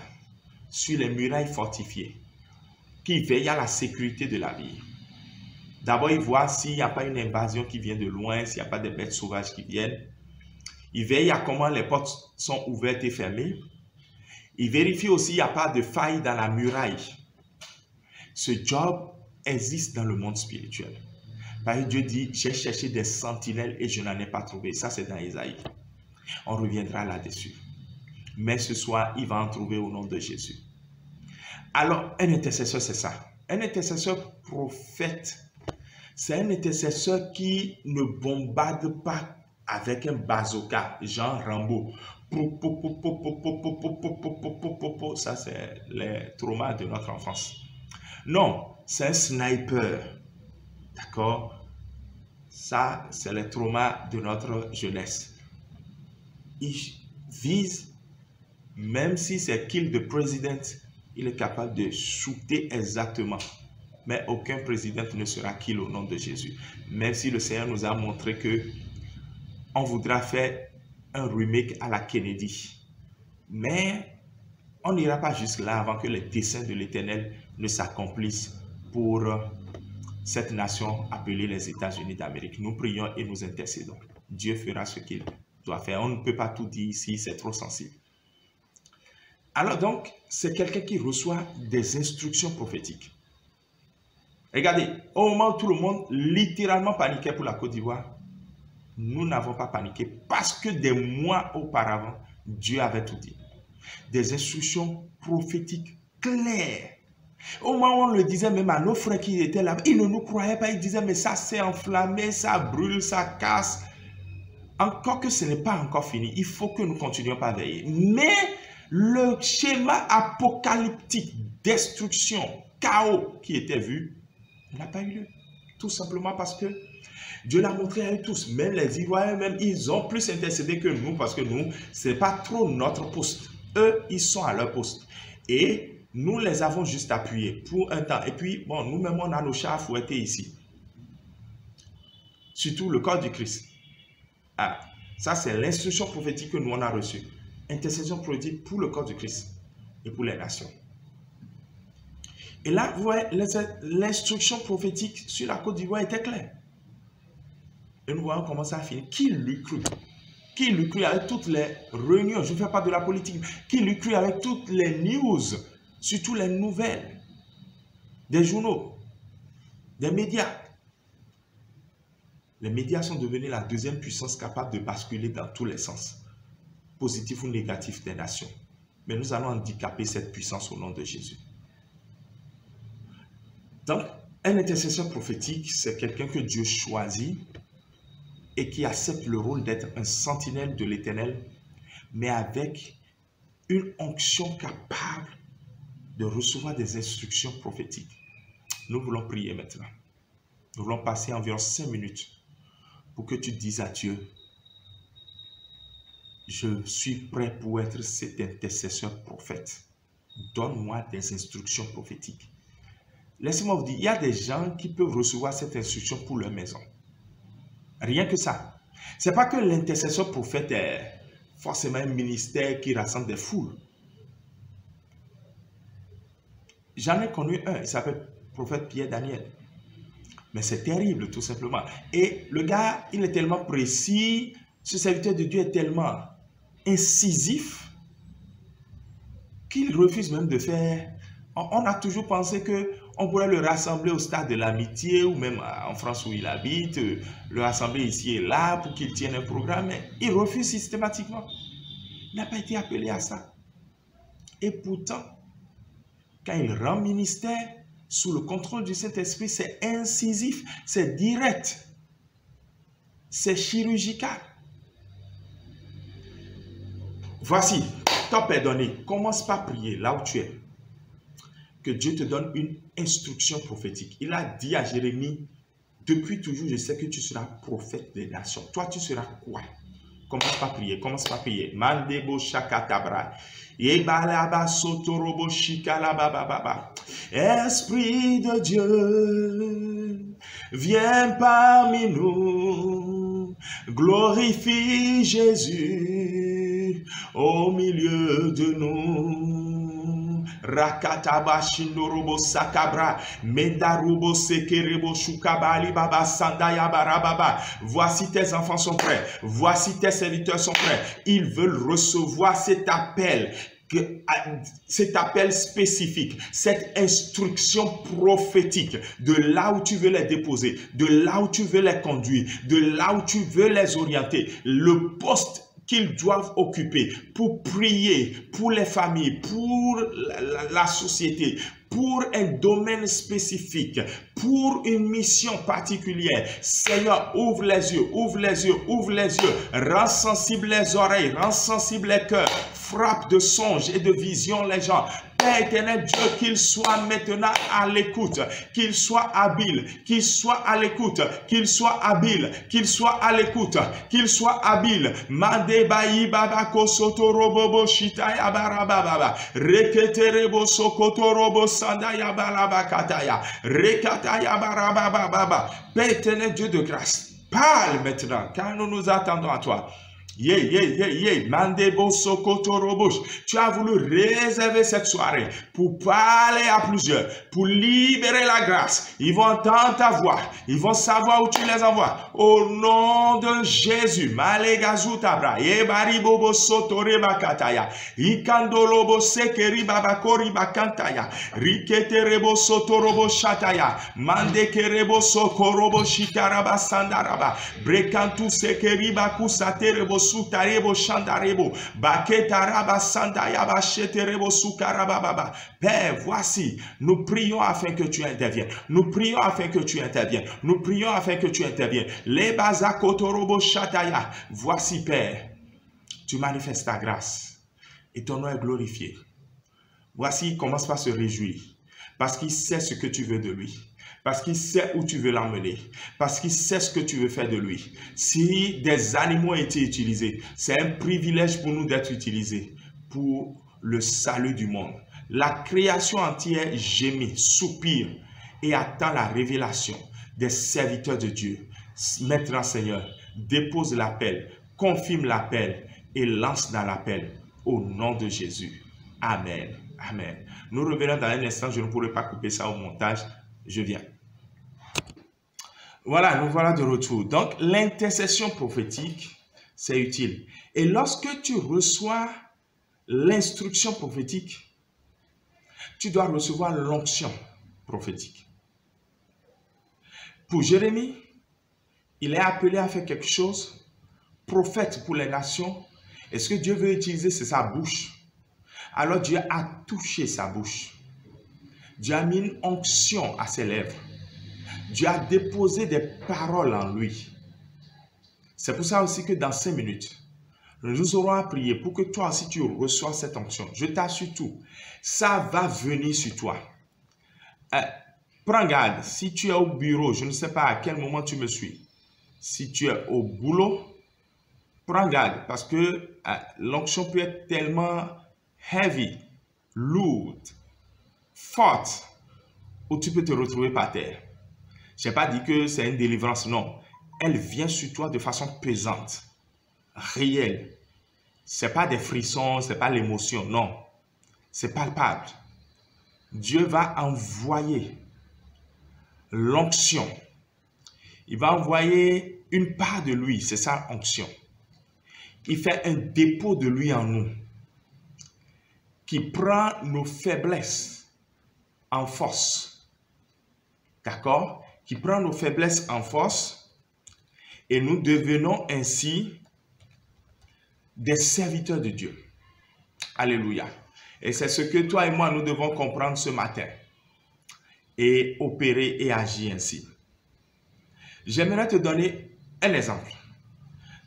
sur les murailles fortifiées qui veillent à la sécurité de la ville. D'abord, ils voient s'il n'y a pas une invasion qui vient de loin, s'il n'y a pas des bêtes sauvages qui viennent. Ils veillent à comment les portes sont ouvertes et fermées. Ils vérifient aussi s'il n'y a pas de faille dans la muraille. Ce job existe dans le monde spirituel. Parce que Dieu dit, j'ai cherché des sentinelles et je n'en ai pas trouvé. Ça, c'est dans Ésaïe. On reviendra là-dessus. Mais ce soir, il va en trouver au nom de Jésus. Alors, un intercesseur, c'est ça. Un intercesseur prophète, c'est un intercesseur qui ne bombarde pas avec un bazooka, genre Rambo. Ça, c'est les traumas de notre enfance. Non, c'est un sniper. D'accord? Ça, c'est les traumas de notre jeunesse. Il vise, même si c'est kill the president, il est capable de shooter exactement mais aucun président ne sera kill au nom de Jésus. Même si le Seigneur nous a montré que on voudra faire un remake à la Kennedy. Mais on n'ira pas jusque-là avant que les desseins de l'Éternel ne s'accomplissent pour cette nation appelée les États-Unis d'Amérique. Nous prions et nous intercédons. Dieu fera ce qu'il doit faire. On ne peut pas tout dire ici, c'est trop sensible. Alors donc, c'est quelqu'un qui reçoit des instructions prophétiques. Regardez, au moment où tout le monde littéralement paniquait pour la Côte d'Ivoire, nous n'avons pas paniqué parce que des mois auparavant, Dieu avait tout dit. Des instructions prophétiques claires. Au moment où on le disait même à nos frères qui étaient là, ils ne nous croyaient pas. Ils disaient, mais ça s'est enflammé, ça brûle, ça casse. Encore que ce n'est pas encore fini. Il faut que nous continuions par veiller. Mais le schéma apocalyptique, destruction, chaos qui était vu, n'a pas eu lieu. Tout simplement parce que Dieu l'a montré à eux tous. Même les Ivoiriens, même, ils ont plus intercédé que nous parce que nous, ce n'est pas trop notre poste. Eux, ils sont à leur poste. Et nous les avons juste appuyés pour un temps. Et puis, bon, nous-mêmes, on a nos chats à fouetter ici. Surtout le corps du Christ. Ah, ça, c'est l'instruction prophétique que nous, on a reçue. Intercession prophétique pour le corps du Christ et pour les nations. Et là, vous voyez, l'instruction prophétique sur la Côte d'Ivoire était claire. Et nous voyons comment ça a fini. Qui l'eût cru? Qui l'eût cru avec toutes les réunions? Je ne fais pas de la politique. Qui l'eût cru avec toutes les news, surtout les nouvelles, des journaux, des médias? Les médias sont devenus la deuxième puissance capable de basculer dans tous les sens, positifs ou négatifs des nations. Mais nous allons handicaper cette puissance au nom de Jésus. Donc, un intercesseur prophétique, c'est quelqu'un que Dieu choisit et qui accepte le rôle d'être un sentinelle de l'Éternel, mais avec une onction capable de recevoir des instructions prophétiques. Nous voulons prier maintenant. Nous voulons passer environ 5 minutes pour que tu dises à Dieu, je suis prêt pour être cet intercesseur prophète. Donne-moi des instructions prophétiques. Laissez-moi vous dire, il y a des gens qui peuvent recevoir cette instruction pour leur maison. Rien que ça. Ce n'est pas que l'intercesseur prophète est forcément un ministère qui rassemble des foules. J'en ai connu un, il s'appelle prophète Pierre Daniel. Mais c'est terrible tout simplement. Et le gars, il est tellement précis, ce serviteur de Dieu est tellement incisif qu'il refuse même de faire. On a toujours pensé qu'on pourrait le rassembler au stade de l'amitié ou même en France où il habite, le rassembler ici et là pour qu'il tienne un programme. Mais il refuse systématiquement. Il n'a pas été appelé à ça. Et pourtant, quand il rend ministère sous le contrôle du Saint-Esprit, c'est incisif, c'est direct, c'est chirurgical. Voici, top est donné. Commence par prier là où tu es. Que Dieu te donne une instruction prophétique. Il a dit à Jérémie, depuis toujours, je sais que tu seras prophète des nations. Toi, tu seras quoi? Commence par prier, commence par prier. Mandebo shakatabra. Sotorobo shikalabababa. Esprit de Dieu, viens parmi nous. Glorifie Jésus au milieu de nous. Rakataba shindorobo sakabra. Mendarubo sekerebo shukabali baba sandaya barababa. Voici tes enfants sont prêts. Voici tes serviteurs sont prêts. Ils veulent recevoir cet appel spécifique, cette instruction prophétique de là où tu veux les déposer, de là où tu veux les conduire, de là où tu veux les orienter. Le poste qu'ils doivent occuper pour prier pour les familles, pour la société, pour un domaine spécifique, pour une mission particulière. Seigneur, ouvre les yeux, ouvre les yeux, ouvre les yeux, rends sensibles les oreilles, rends sensibles les cœurs. frappe de songes et de visions les gens. Père éternel Dieu, qu'il soit maintenant à l'écoute, qu'il soit habile, qu'il soit à l'écoute, qu'il soit habile, qu'il soit à l'écoute, qu'il soit habile. Mande bayi babako sotorobo shitaya barababa. Reketerebo sokotorobo sandaya barabakataya. Rekataya barababa. Père éternel Dieu de grâce, parle maintenant, car nous nous attendons à toi. Mandebo Sokotorobush. Tu as voulu réserver cette soirée pour parler à plusieurs, pour libérer la grâce. Ils vont entendre ta voix. Ils vont savoir où tu les envoies. Au nom de Jésus. Malegazutabra. Ebaribobo Sotoreba Kataya. Ikandolobo Sekeri Babakori Bakantaya. Riketerebo Sotorobo Shataya. Mandekerebo Sokorobo Shikaraba Sandaraba. Brekantu Sekeri Bakusaterebo Sutarebo Shandarebo Baketaraba Sandayaba Sheterebo Sukarababa. Père, voici, nous prions afin que tu interviennes. Nous prions afin que tu interviennes. Nous prions afin que tu interviennes. Les Bazakotorobo Shataya. Voici, Père, tu manifestes ta grâce et ton nom est glorifié. Voici, il commence par se réjouir parce qu'il sait ce que tu veux de lui. Parce qu'il sait où tu veux l'emmener. Parce qu'il sait ce que tu veux faire de lui. Si des animaux ont été utilisés, c'est un privilège pour nous d'être utilisés pour le salut du monde. La création entière gémit, soupire et attend la révélation des serviteurs de Dieu. Maintenant, Seigneur, dépose l'appel, confirme l'appel et lance dans l'appel au nom de Jésus. Amen. Amen. Nous revenons dans un instant. Je ne pourrai pas couper ça au montage. Je viens. Voilà, nous voilà de retour. Donc, l'intercession prophétique, c'est utile. Et lorsque tu reçois l'instruction prophétique, tu dois recevoir l'onction prophétique. Pour Jérémie, il est appelé à faire quelque chose, prophète pour les nations. Et ce que Dieu veut utiliser, c'est sa bouche. Alors Dieu a touché sa bouche. Dieu a mis une onction à ses lèvres. Dieu a déposé des paroles en lui. C'est pour ça aussi que dans 5 minutes, nous aurons à prier pour que toi aussi tu reçois cette onction. Je t'assure tout. Ça va venir sur toi. Prends garde. Si tu es au bureau, je ne sais pas à quel moment tu me suis. Si tu es au boulot, prends garde parce que l'onction peut être tellement heavy, lourde, forte, où tu peux te retrouver par terre. Je n'ai pas dit que c'est une délivrance, non. Elle vient sur toi de façon pesante, réelle. Ce n'est pas des frissons, ce n'est pas l'émotion, non. C'est palpable. Dieu va envoyer l'onction. Il va envoyer une part de lui, c'est ça l'onction. Il fait un dépôt de lui en nous, qui prend nos faiblesses en force. D'accord? Qui prend nos faiblesses en force et nous devenons ainsi des serviteurs de Dieu. Alléluia. Et c'est ce que toi et moi, nous devons comprendre ce matin et opérer et agir ainsi. J'aimerais te donner un exemple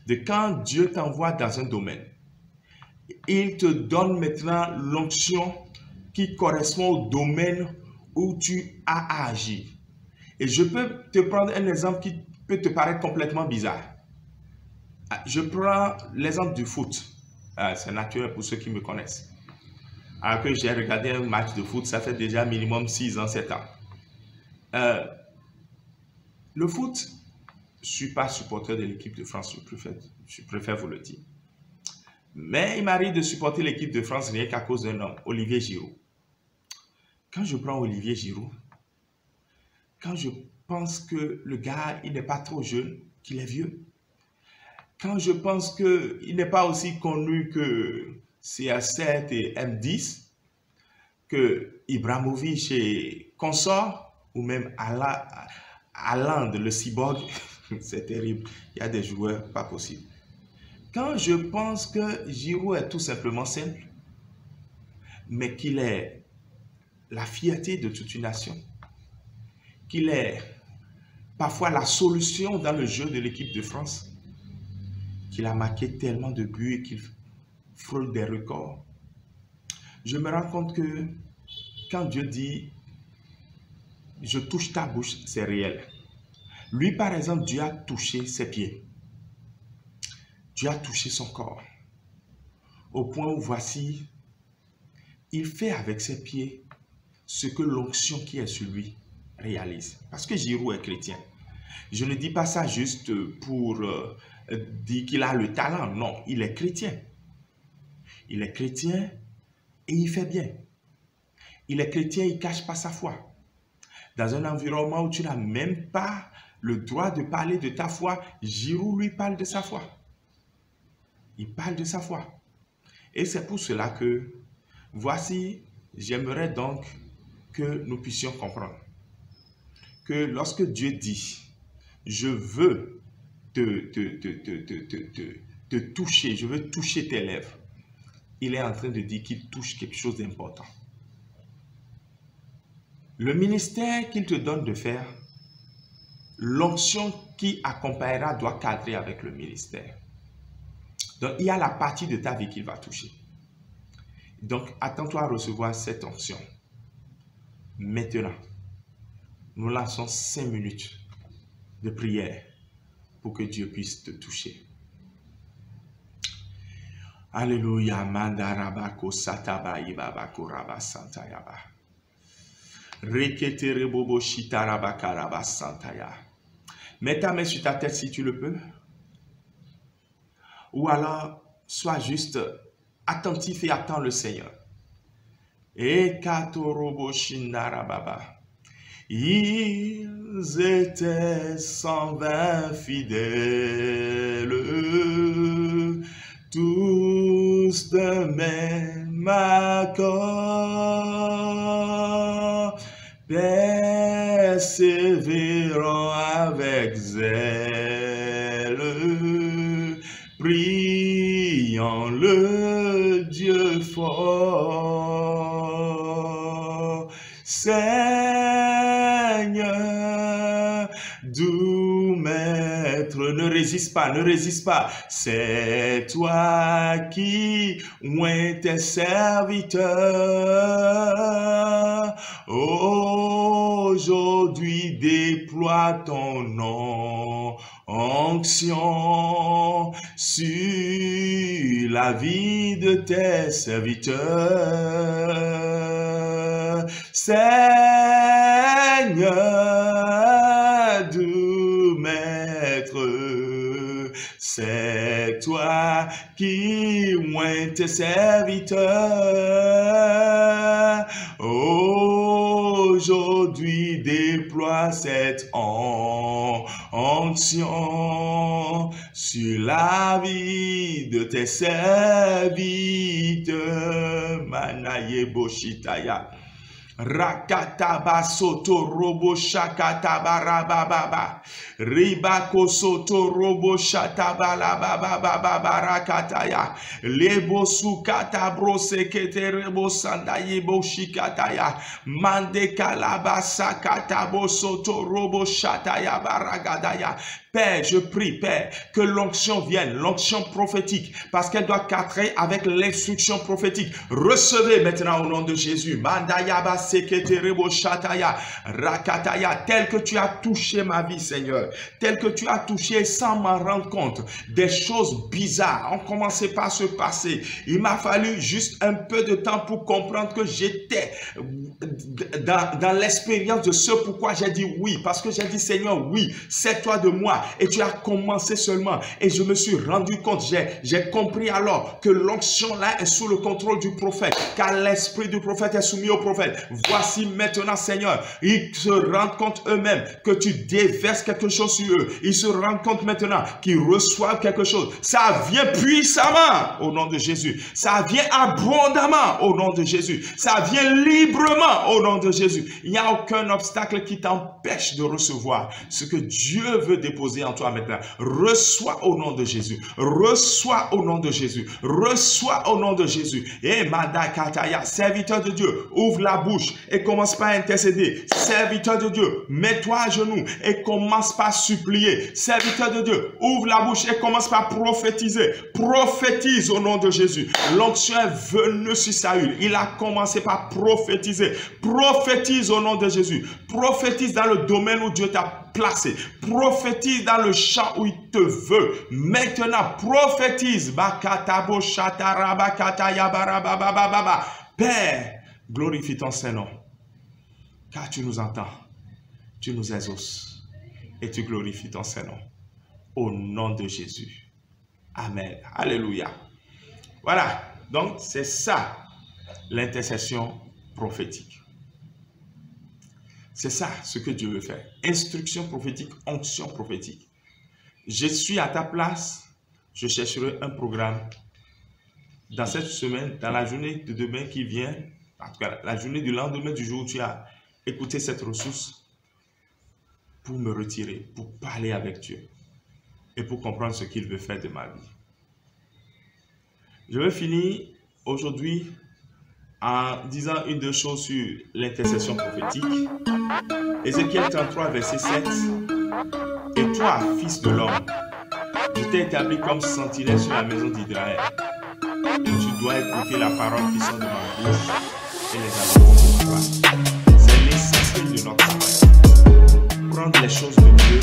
de quand Dieu t'envoie dans un domaine. Il te donne maintenant l'onction qui correspond au domaine où tu as à agir. Et je peux te prendre un exemple qui peut te paraître complètement bizarre. Je prends l'exemple du foot. C'est naturel pour ceux qui me connaissent. Alors que j'ai regardé un match de foot, ça fait déjà minimum 6 ans, 7 ans. Le foot, je ne suis pas supporter de l'équipe de France, je préfère vous le dire. Mais il m'arrive de supporter l'équipe de France rien qu'à cause d'un homme, Olivier Giroud. Quand je prends Olivier Giroud, quand je pense que le gars, il n'est pas trop jeune, qu'il est vieux, quand je pense qu'il n'est pas aussi connu que CR7 et M10, que Ibrahimovic et consort, ou même Haaland, le cyborg, c'est terrible, il y a des joueurs pas possibles. Quand je pense que Giroud est tout simplement simple, mais qu'il est la fierté de toute une nation, qu'il est parfois la solution dans le jeu de l'équipe de France, qu'il a marqué tellement de buts et qu'il frôle des records, je me rends compte que quand Dieu dit « je touche ta bouche », c'est réel. Lui, par exemple, Dieu a touché ses pieds. Dieu a touché son corps. Au point où voici, il fait avec ses pieds ce que l'onction qui est sur lui réalise. Parce que Giroud est chrétien. Je ne dis pas ça juste pour dire qu'il a le talent. Non, il est chrétien. Il est chrétien et il fait bien. Il est chrétien, il ne cache pas sa foi. Dans un environnement où tu n'as même pas le droit de parler de ta foi, Giroud lui parle de sa foi. Il parle de sa foi. Et c'est pour cela que, voici, j'aimerais donc que nous puissions comprendre que lorsque Dieu dit, je veux te toucher, je veux toucher tes lèvres, il est en train de dire qu'il touche quelque chose d'important. Le ministère qu'il te donne de faire, l'onction qui accompagnera doit cadrer avec le ministère. Donc, il y a la partie de ta vie qu'il va toucher. Donc, attends-toi à recevoir cette onction. Maintenant, nous lançons 5 minutes de prière pour que Dieu puisse te toucher. Alléluia. Mandarabako sataba ibabako raba santayaba. Reketere bobo shitarabaka raba santaya. Mets ta main sur ta tête si tu le peux. Ou alors, sois juste attentif et attends le Seigneur. Et katorobo shindarababa. Ils étaient 120 fidèles, tous de même accord, persévérant avec zèle, priant le Dieu fort. Seigneur, doux maître, ne résiste pas, ne résiste pas. C'est toi qui oins tes serviteurs. Aujourd'hui, déploie ton nom, onction sur la vie de tes serviteurs. Seigneur, doux maître, c'est toi qui oins tes serviteurs. Aujourd'hui, déploie cette onction sur la vie de tes serviteurs. Manaye Boshitaya. Rakataba soto robo shakataba rabababa. Ribako soto robo shataba la bababa rakataya. Lebo sukata brose kete rebo sandaye bo shikataya. Mande kalaba sakatabo soto robo shataya baragadaya. Père, je prie, Père, que l'onction vienne, l'onction prophétique, parce qu'elle doit cadrer avec l'instruction prophétique. Recevez maintenant au nom de Jésus. Mandayaba seketerebo shataya, rakataya, tel que tu as touché ma vie, Seigneur, tel que tu as touché sans m'en rendre compte. Des choses bizarres ont commencé par se passer. Il m'a fallu juste un peu de temps pour comprendre que j'étais dans l'expérience de ce pourquoi j'ai dit oui, parce que j'ai dit Seigneur, oui, c'est toi de moi. Et tu as commencé seulement. Et je me suis rendu compte, j'ai compris alors que l'onction là est sous le contrôle du prophète, car l'esprit du prophète est soumis au prophète. Voici maintenant, Seigneur, ils se rendent compte eux-mêmes que tu déverses quelque chose sur eux. Ils se rendent compte maintenant qu'ils reçoivent quelque chose. Ça vient puissamment au nom de Jésus. Ça vient abondamment au nom de Jésus. Ça vient librement au nom de Jésus. Il n'y a aucun obstacle qui t'empêche de recevoir ce que Dieu veut déposer déposer en toi maintenant. Reçois au nom de Jésus. Reçois au nom de Jésus. Reçois au nom de Jésus. Et Madakataya, serviteur de Dieu, ouvre la bouche et commence pas à intercéder. Serviteur de Dieu, mets-toi à genoux et commence pas à supplier. Serviteur de Dieu, ouvre la bouche et commence pas à prophétiser. Prophétise au nom de Jésus. L'onction est venue sur Saül. Il a commencé par prophétiser. Prophétise au nom de Jésus. Prophétise dans le domaine où Dieu t'a placé. Prophétise dans le champ où il te veut. Maintenant, prophétise. Père, glorifie ton Saint-Nom. Car tu nous entends. Tu nous exauces. Et tu glorifies ton Saint-Nom. Au nom de Jésus. Amen. Alléluia. Voilà. Donc, c'est ça, l'intercession prophétique. C'est ça ce que Dieu veut faire. Instruction prophétique, onction prophétique. Je suis à ta place. Je chercherai un programme dans cette semaine, dans la journée de demain qui vient, en tout cas, la journée du lendemain du jour où tu as écouté cette ressource, pour me retirer, pour parler avec Dieu et pour comprendre ce qu'il veut faire de ma vie. Je vais finir aujourd'hui en disant une deux choses sur l'intercession prophétique. Ézéchiel 33, verset 7. Et toi, fils de l'homme, je t'ai établi comme sentinelle sur la maison d'Israël. Et tu dois écouter la parole qui sort de ma bouche et les annoncer de ma part. C'est l'essentiel de notre travail. Prendre les choses de Dieu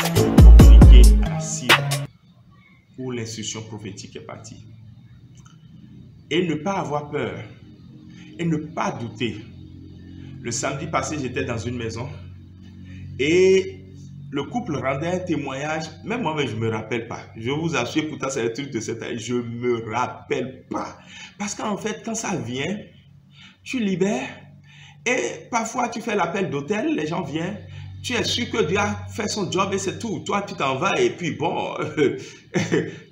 et communiquer à la cible où l'instruction prophétique est partie. Et ne pas avoir peur. Et ne pas douter. Le samedi passé, j'étais dans une maison et le couple rendait un témoignage. Même moi, je ne me rappelle pas. Je vous assure, pourtant, c'est un truc de cette année. Je ne me rappelle pas. Parce qu'en fait, quand ça vient, tu libères et parfois, tu fais l'appel d'hôtel, les gens viennent. Tu es sûr que Dieu a fait son job et c'est tout. Toi, tu t'en vas et puis bon,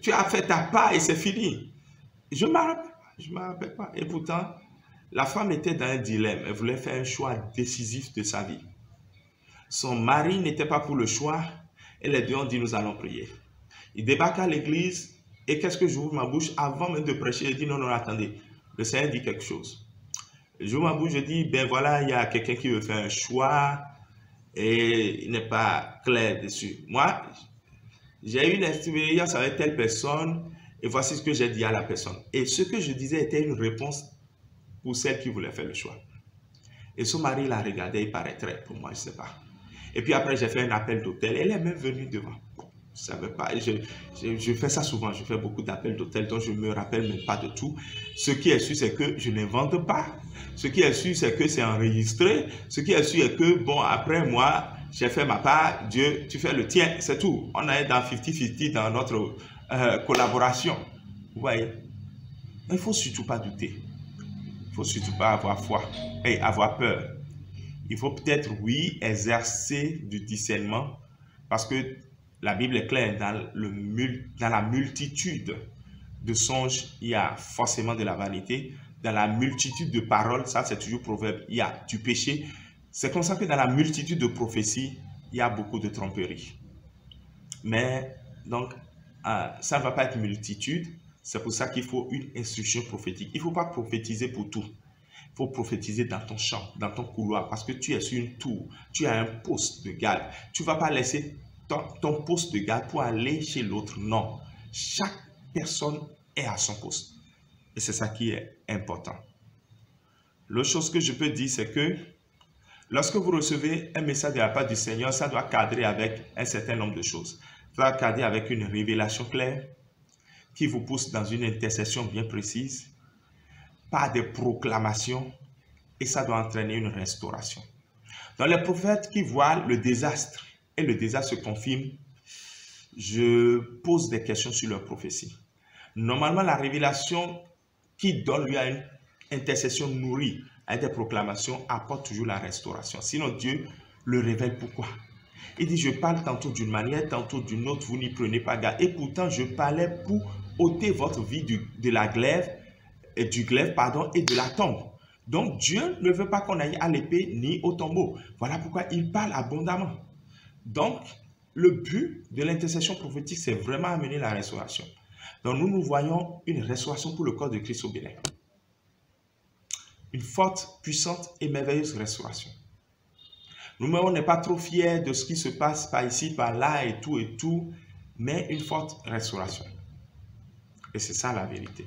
tu as fait ta part et c'est fini. Je ne me rappelle pas. Et pourtant, la femme était dans un dilemme. Elle voulait faire un choix décisif de sa vie. Son mari n'était pas pour le choix. Et les deux ont dit, nous allons prier. Il débarque à l'église. Et qu'est-ce que j'ouvre ma bouche? Avant même de prêcher, il dit, non, non, attendez. Le Seigneur dit quelque chose. J'ouvre ma bouche, je dis, ben voilà, il y a quelqu'un qui veut faire un choix. Et il n'est pas clair dessus. Moi, j'ai eu une expérience avec telle personne. Et voici ce que j'ai dit à la personne. Et ce que je disais était une réponse pour celle qui voulait faire le choix. Et son mari l'a regardé, il paraîtrait pour moi, je ne sais pas. Et puis après, j'ai fait un appel d'hôtel. Elle est même venue devant. Je ne savais pas. Je fais ça souvent. Je fais beaucoup d'appels d'hôtel, donc je ne me rappelle même pas de tout. Ce qui est sûr, c'est que je n'invente pas. Ce qui est sûr, c'est que c'est enregistré. Ce qui est sûr, c'est que, bon, après moi, j'ai fait ma part. Dieu, tu fais le tien. C'est tout. On est dans 50-50 dans notre collaboration. Vous voyez? Il ne faut surtout pas douter. Il ne faut surtout pas avoir foi et avoir peur. Il faut peut-être, oui, exercer du discernement parce que la Bible est claire, dans la multitude de songes, il y a forcément de la vanité. Dans la multitude de paroles, ça c'est toujours proverbe, il y a du péché. C'est comme ça que dans la multitude de prophéties, il y a beaucoup de tromperies. Mais donc, ça ne va pas être multitude. C'est pour ça qu'il faut une instruction prophétique. Il ne faut pas prophétiser pour tout. Il faut prophétiser dans ton champ, dans ton couloir, parce que tu es sur une tour, tu as un poste de garde. Tu ne vas pas laisser ton poste de garde pour aller chez l'autre. Non. Chaque personne est à son poste. Et c'est ça qui est important. L'autre chose que je peux dire, c'est que lorsque vous recevez un message de la part du Seigneur, ça doit cadrer avec un certain nombre de choses. Ça doit cadrer avec une révélation claire qui vous pousse dans une intercession bien précise, par des proclamations, et ça doit entraîner une restauration. Dans les prophètes qui voient le désastre, et le désastre se confirme, je pose des questions sur leur prophétie. Normalement, la révélation qui donne lieu à une intercession nourrie, à des proclamations, apporte toujours la restauration. Sinon, Dieu le révèle pourquoi. Il dit, je parle tantôt d'une manière, tantôt d'une autre, vous n'y prenez pas garde. Et pourtant, je parlais pour ôter votre vie du glaive et de la tombe. Donc, Dieu ne veut pas qu'on aille à l'épée ni au tombeau. Voilà pourquoi il parle abondamment. Donc, le but de l'intercession prophétique, c'est vraiment amener la restauration. Donc nous voyons une restauration pour le corps de Christ au Bénin. Une forte, puissante et merveilleuse restauration. Nous-mêmes, on n'est pas trop fiers de ce qui se passe par ici, par là et tout, mais une forte restauration. Et c'est ça la vérité.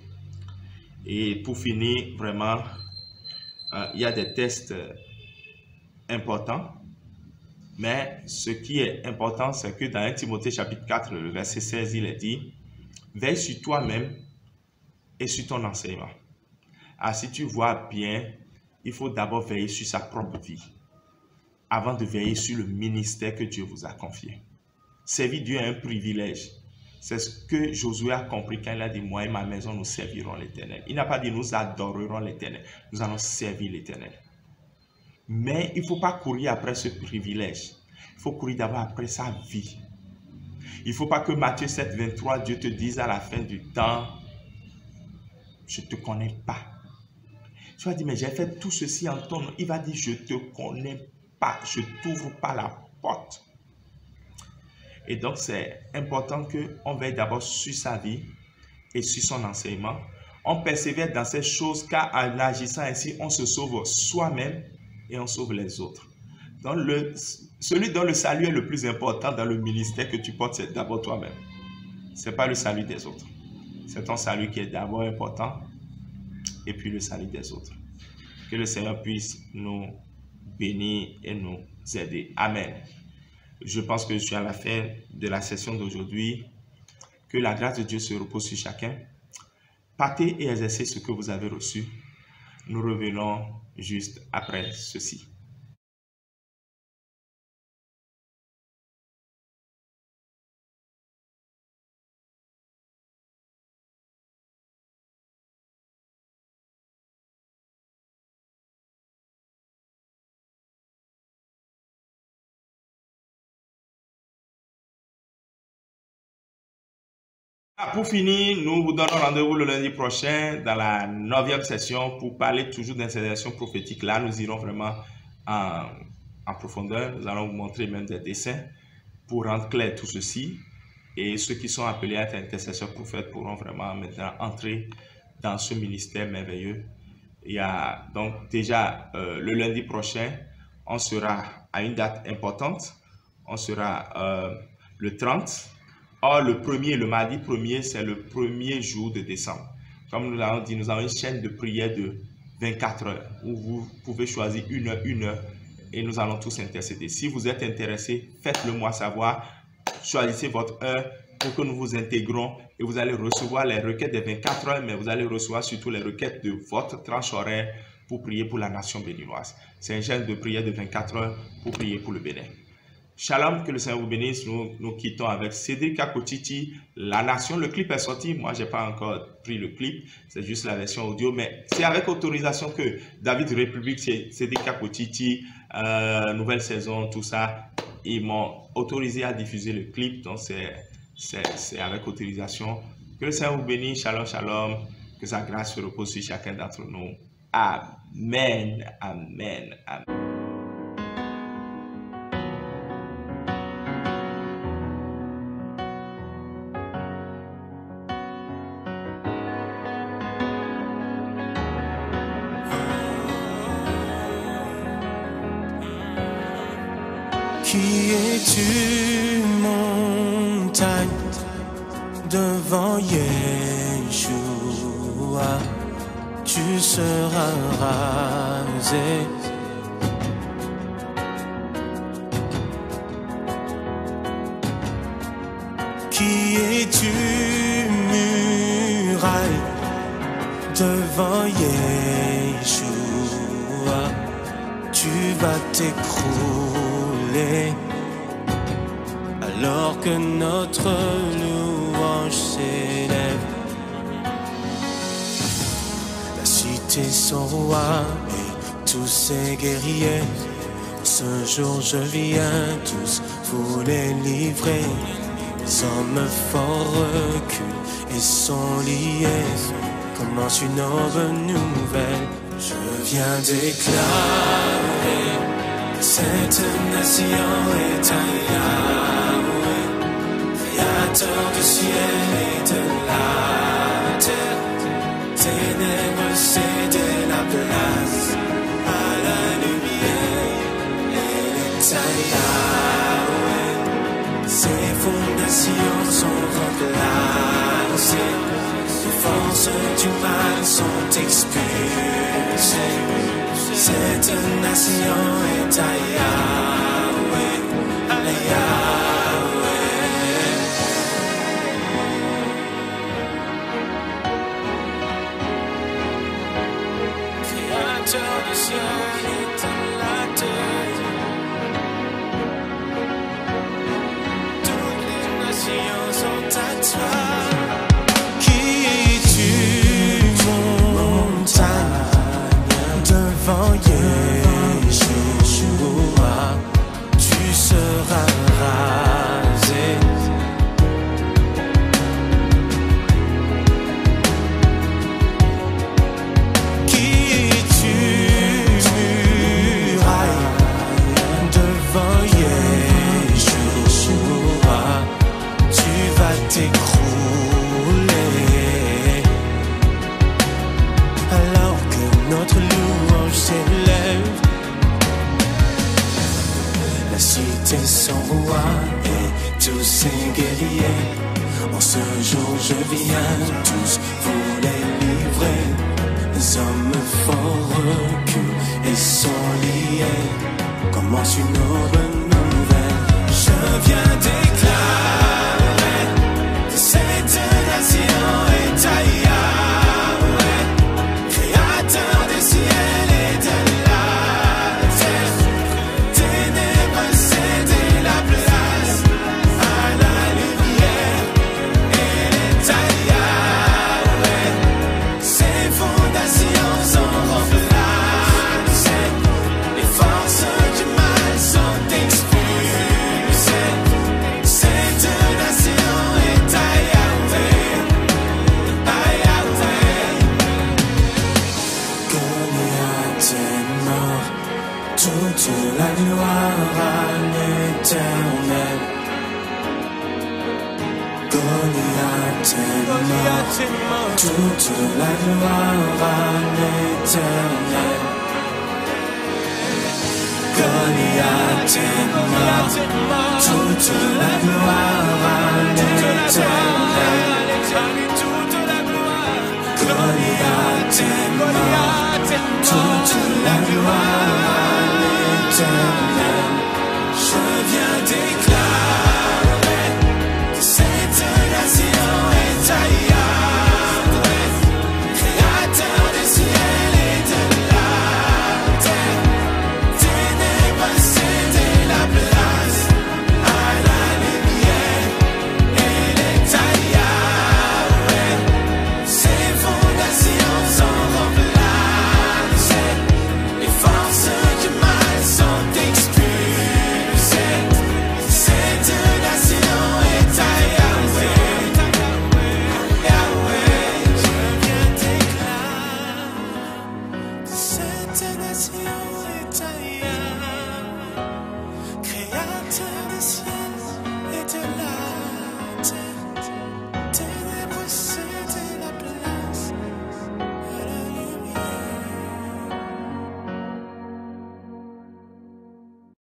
Et pour finir, vraiment, il y a des tests importants. Mais ce qui est important, c'est que dans 1 Timothée chapitre 4, le verset 16, il est dit « Veille sur toi-même et sur ton enseignement. » Alors si tu vois bien, il faut d'abord veiller sur sa propre vie avant de veiller sur le ministère que Dieu vous a confié. Servir Dieu est un privilège. C'est ce que Josué a compris quand il a dit « Moi et ma maison, nous servirons l'Éternel. » Il n'a pas dit « Nous adorerons l'Éternel. » Nous allons servir l'Éternel. Mais il ne faut pas courir après ce privilège. Il faut courir d'abord après sa vie. Il ne faut pas que Matthieu 7, 23, Dieu te dise à la fin du temps, je ne te connais pas. Tu vas dire, mais j'ai fait tout ceci en ton nom. Il va dire, je ne te connais pas. Je ne t'ouvre pas la porte. Et donc, c'est important qu'on veille d'abord sur sa vie et sur son enseignement. On persévère dans ces choses car en agissant ainsi, on se sauve soi-même et on sauve les autres. Donc, celui dont le salut est le plus important dans le ministère que tu portes, c'est d'abord toi-même. Ce n'est pas le salut des autres. C'est ton salut qui est d'abord important et puis le salut des autres. Que le Seigneur puisse nous bénir et nous aider. Amen. Je pense que je suis à la fin de la session d'aujourd'hui. Que la grâce de Dieu se repose sur chacun. Partez et exercez ce que vous avez reçu. Nous revenons juste après ceci. Pour finir, nous vous donnons rendez-vous le lundi prochain dans la 9e session pour parler toujours d'intercession prophétique. Là, nous irons vraiment en profondeur. Nous allons vous montrer même des dessins pour rendre clair tout ceci. Et ceux qui sont appelés à être intercesseurs prophètes pourront vraiment maintenant entrer dans ce ministère merveilleux. Il y a donc déjà le lundi prochain, on sera à une date importante. On sera le 30. Or, le mardi 1er, c'est le premier jour de décembre. Comme nous l'avons dit, nous avons une chaîne de prière de 24 heures où vous pouvez choisir une heure et nous allons tous intercéder. Si vous êtes intéressé, faites-le moi savoir. Choisissez votre heure pour que nous vous intégrons et vous allez recevoir les requêtes des 24 heures, mais vous allez recevoir surtout les requêtes de votre tranche horaire pour prier pour la nation béninoise. C'est une chaîne de prière de 24 heures pour prier pour le Bénin. Shalom, que le Seigneur vous bénisse. Nous quittons avec Cédric Akotiti, La Nation. Le clip est sorti. Moi, je n'ai pas encore pris le clip. C'est juste la version audio. Mais c'est avec autorisation que David République, Cédric Akotiti, nouvelle saison, tout ça, ils m'ont autorisé à diffuser le clip. Donc, c'est avec autorisation. Que le Seigneur vous bénisse. Shalom, shalom. Que sa grâce se repose sur chacun d'entre nous. Amen. Amen. Amen. Qui es-tu, montagne, devant Yeshua? Tu seras rasé. Qui es-tu, muraille, devant Yeshua? Tu vas t'écrouler. Alors que notre louange s'élève, la cité son roi et tous ses guerriers. Ce jour je viens, tous vous les livrer. Les hommes forts reculent et sont liés. Commence une aube nouvelle. Je viens déclarer que cette nation est un Yahweh. Créateur du ciel et de la terre, ténèbres cédaient la place à la lumière. Elle est à Yahweh, ses fondations sont remplacées, les forces du mal sont expulsées. Cette nation est à Yahweh, à Yahweh. Créateur du ciel et de la terre, toutes les nations sont à toi. Qui es-tu, montagne, devant Yeshua, tu seras rasé. Qui es-tu, muraille, devant Yeshua, tu vas t'écrouler. Alors que notre louange s'élève, la cité sans roi et tous ses guerriers. En ce jour je viens, tous vous les livrer. Les hommes forts reculent et sont liés. Commence une bonne nouvelle. Je viens déclarer que cette nation est à Yahweh, Créateur du ciel et de la terre. Ténèbres cédaient la place à la lumière. Elle est à Yahweh, ses fondations sont remplacées, les forces du mal sont expulsées. Cette nation est à Yahweh, à Yahweh. Goliath est mort, toute la gloire à l'Éternel. Goliath est mort, toute la gloire à l'Éternel. Goliath est mort, toute la gloire à l'Éternel. Goliath est mort, toute la gloire à l'Éternel.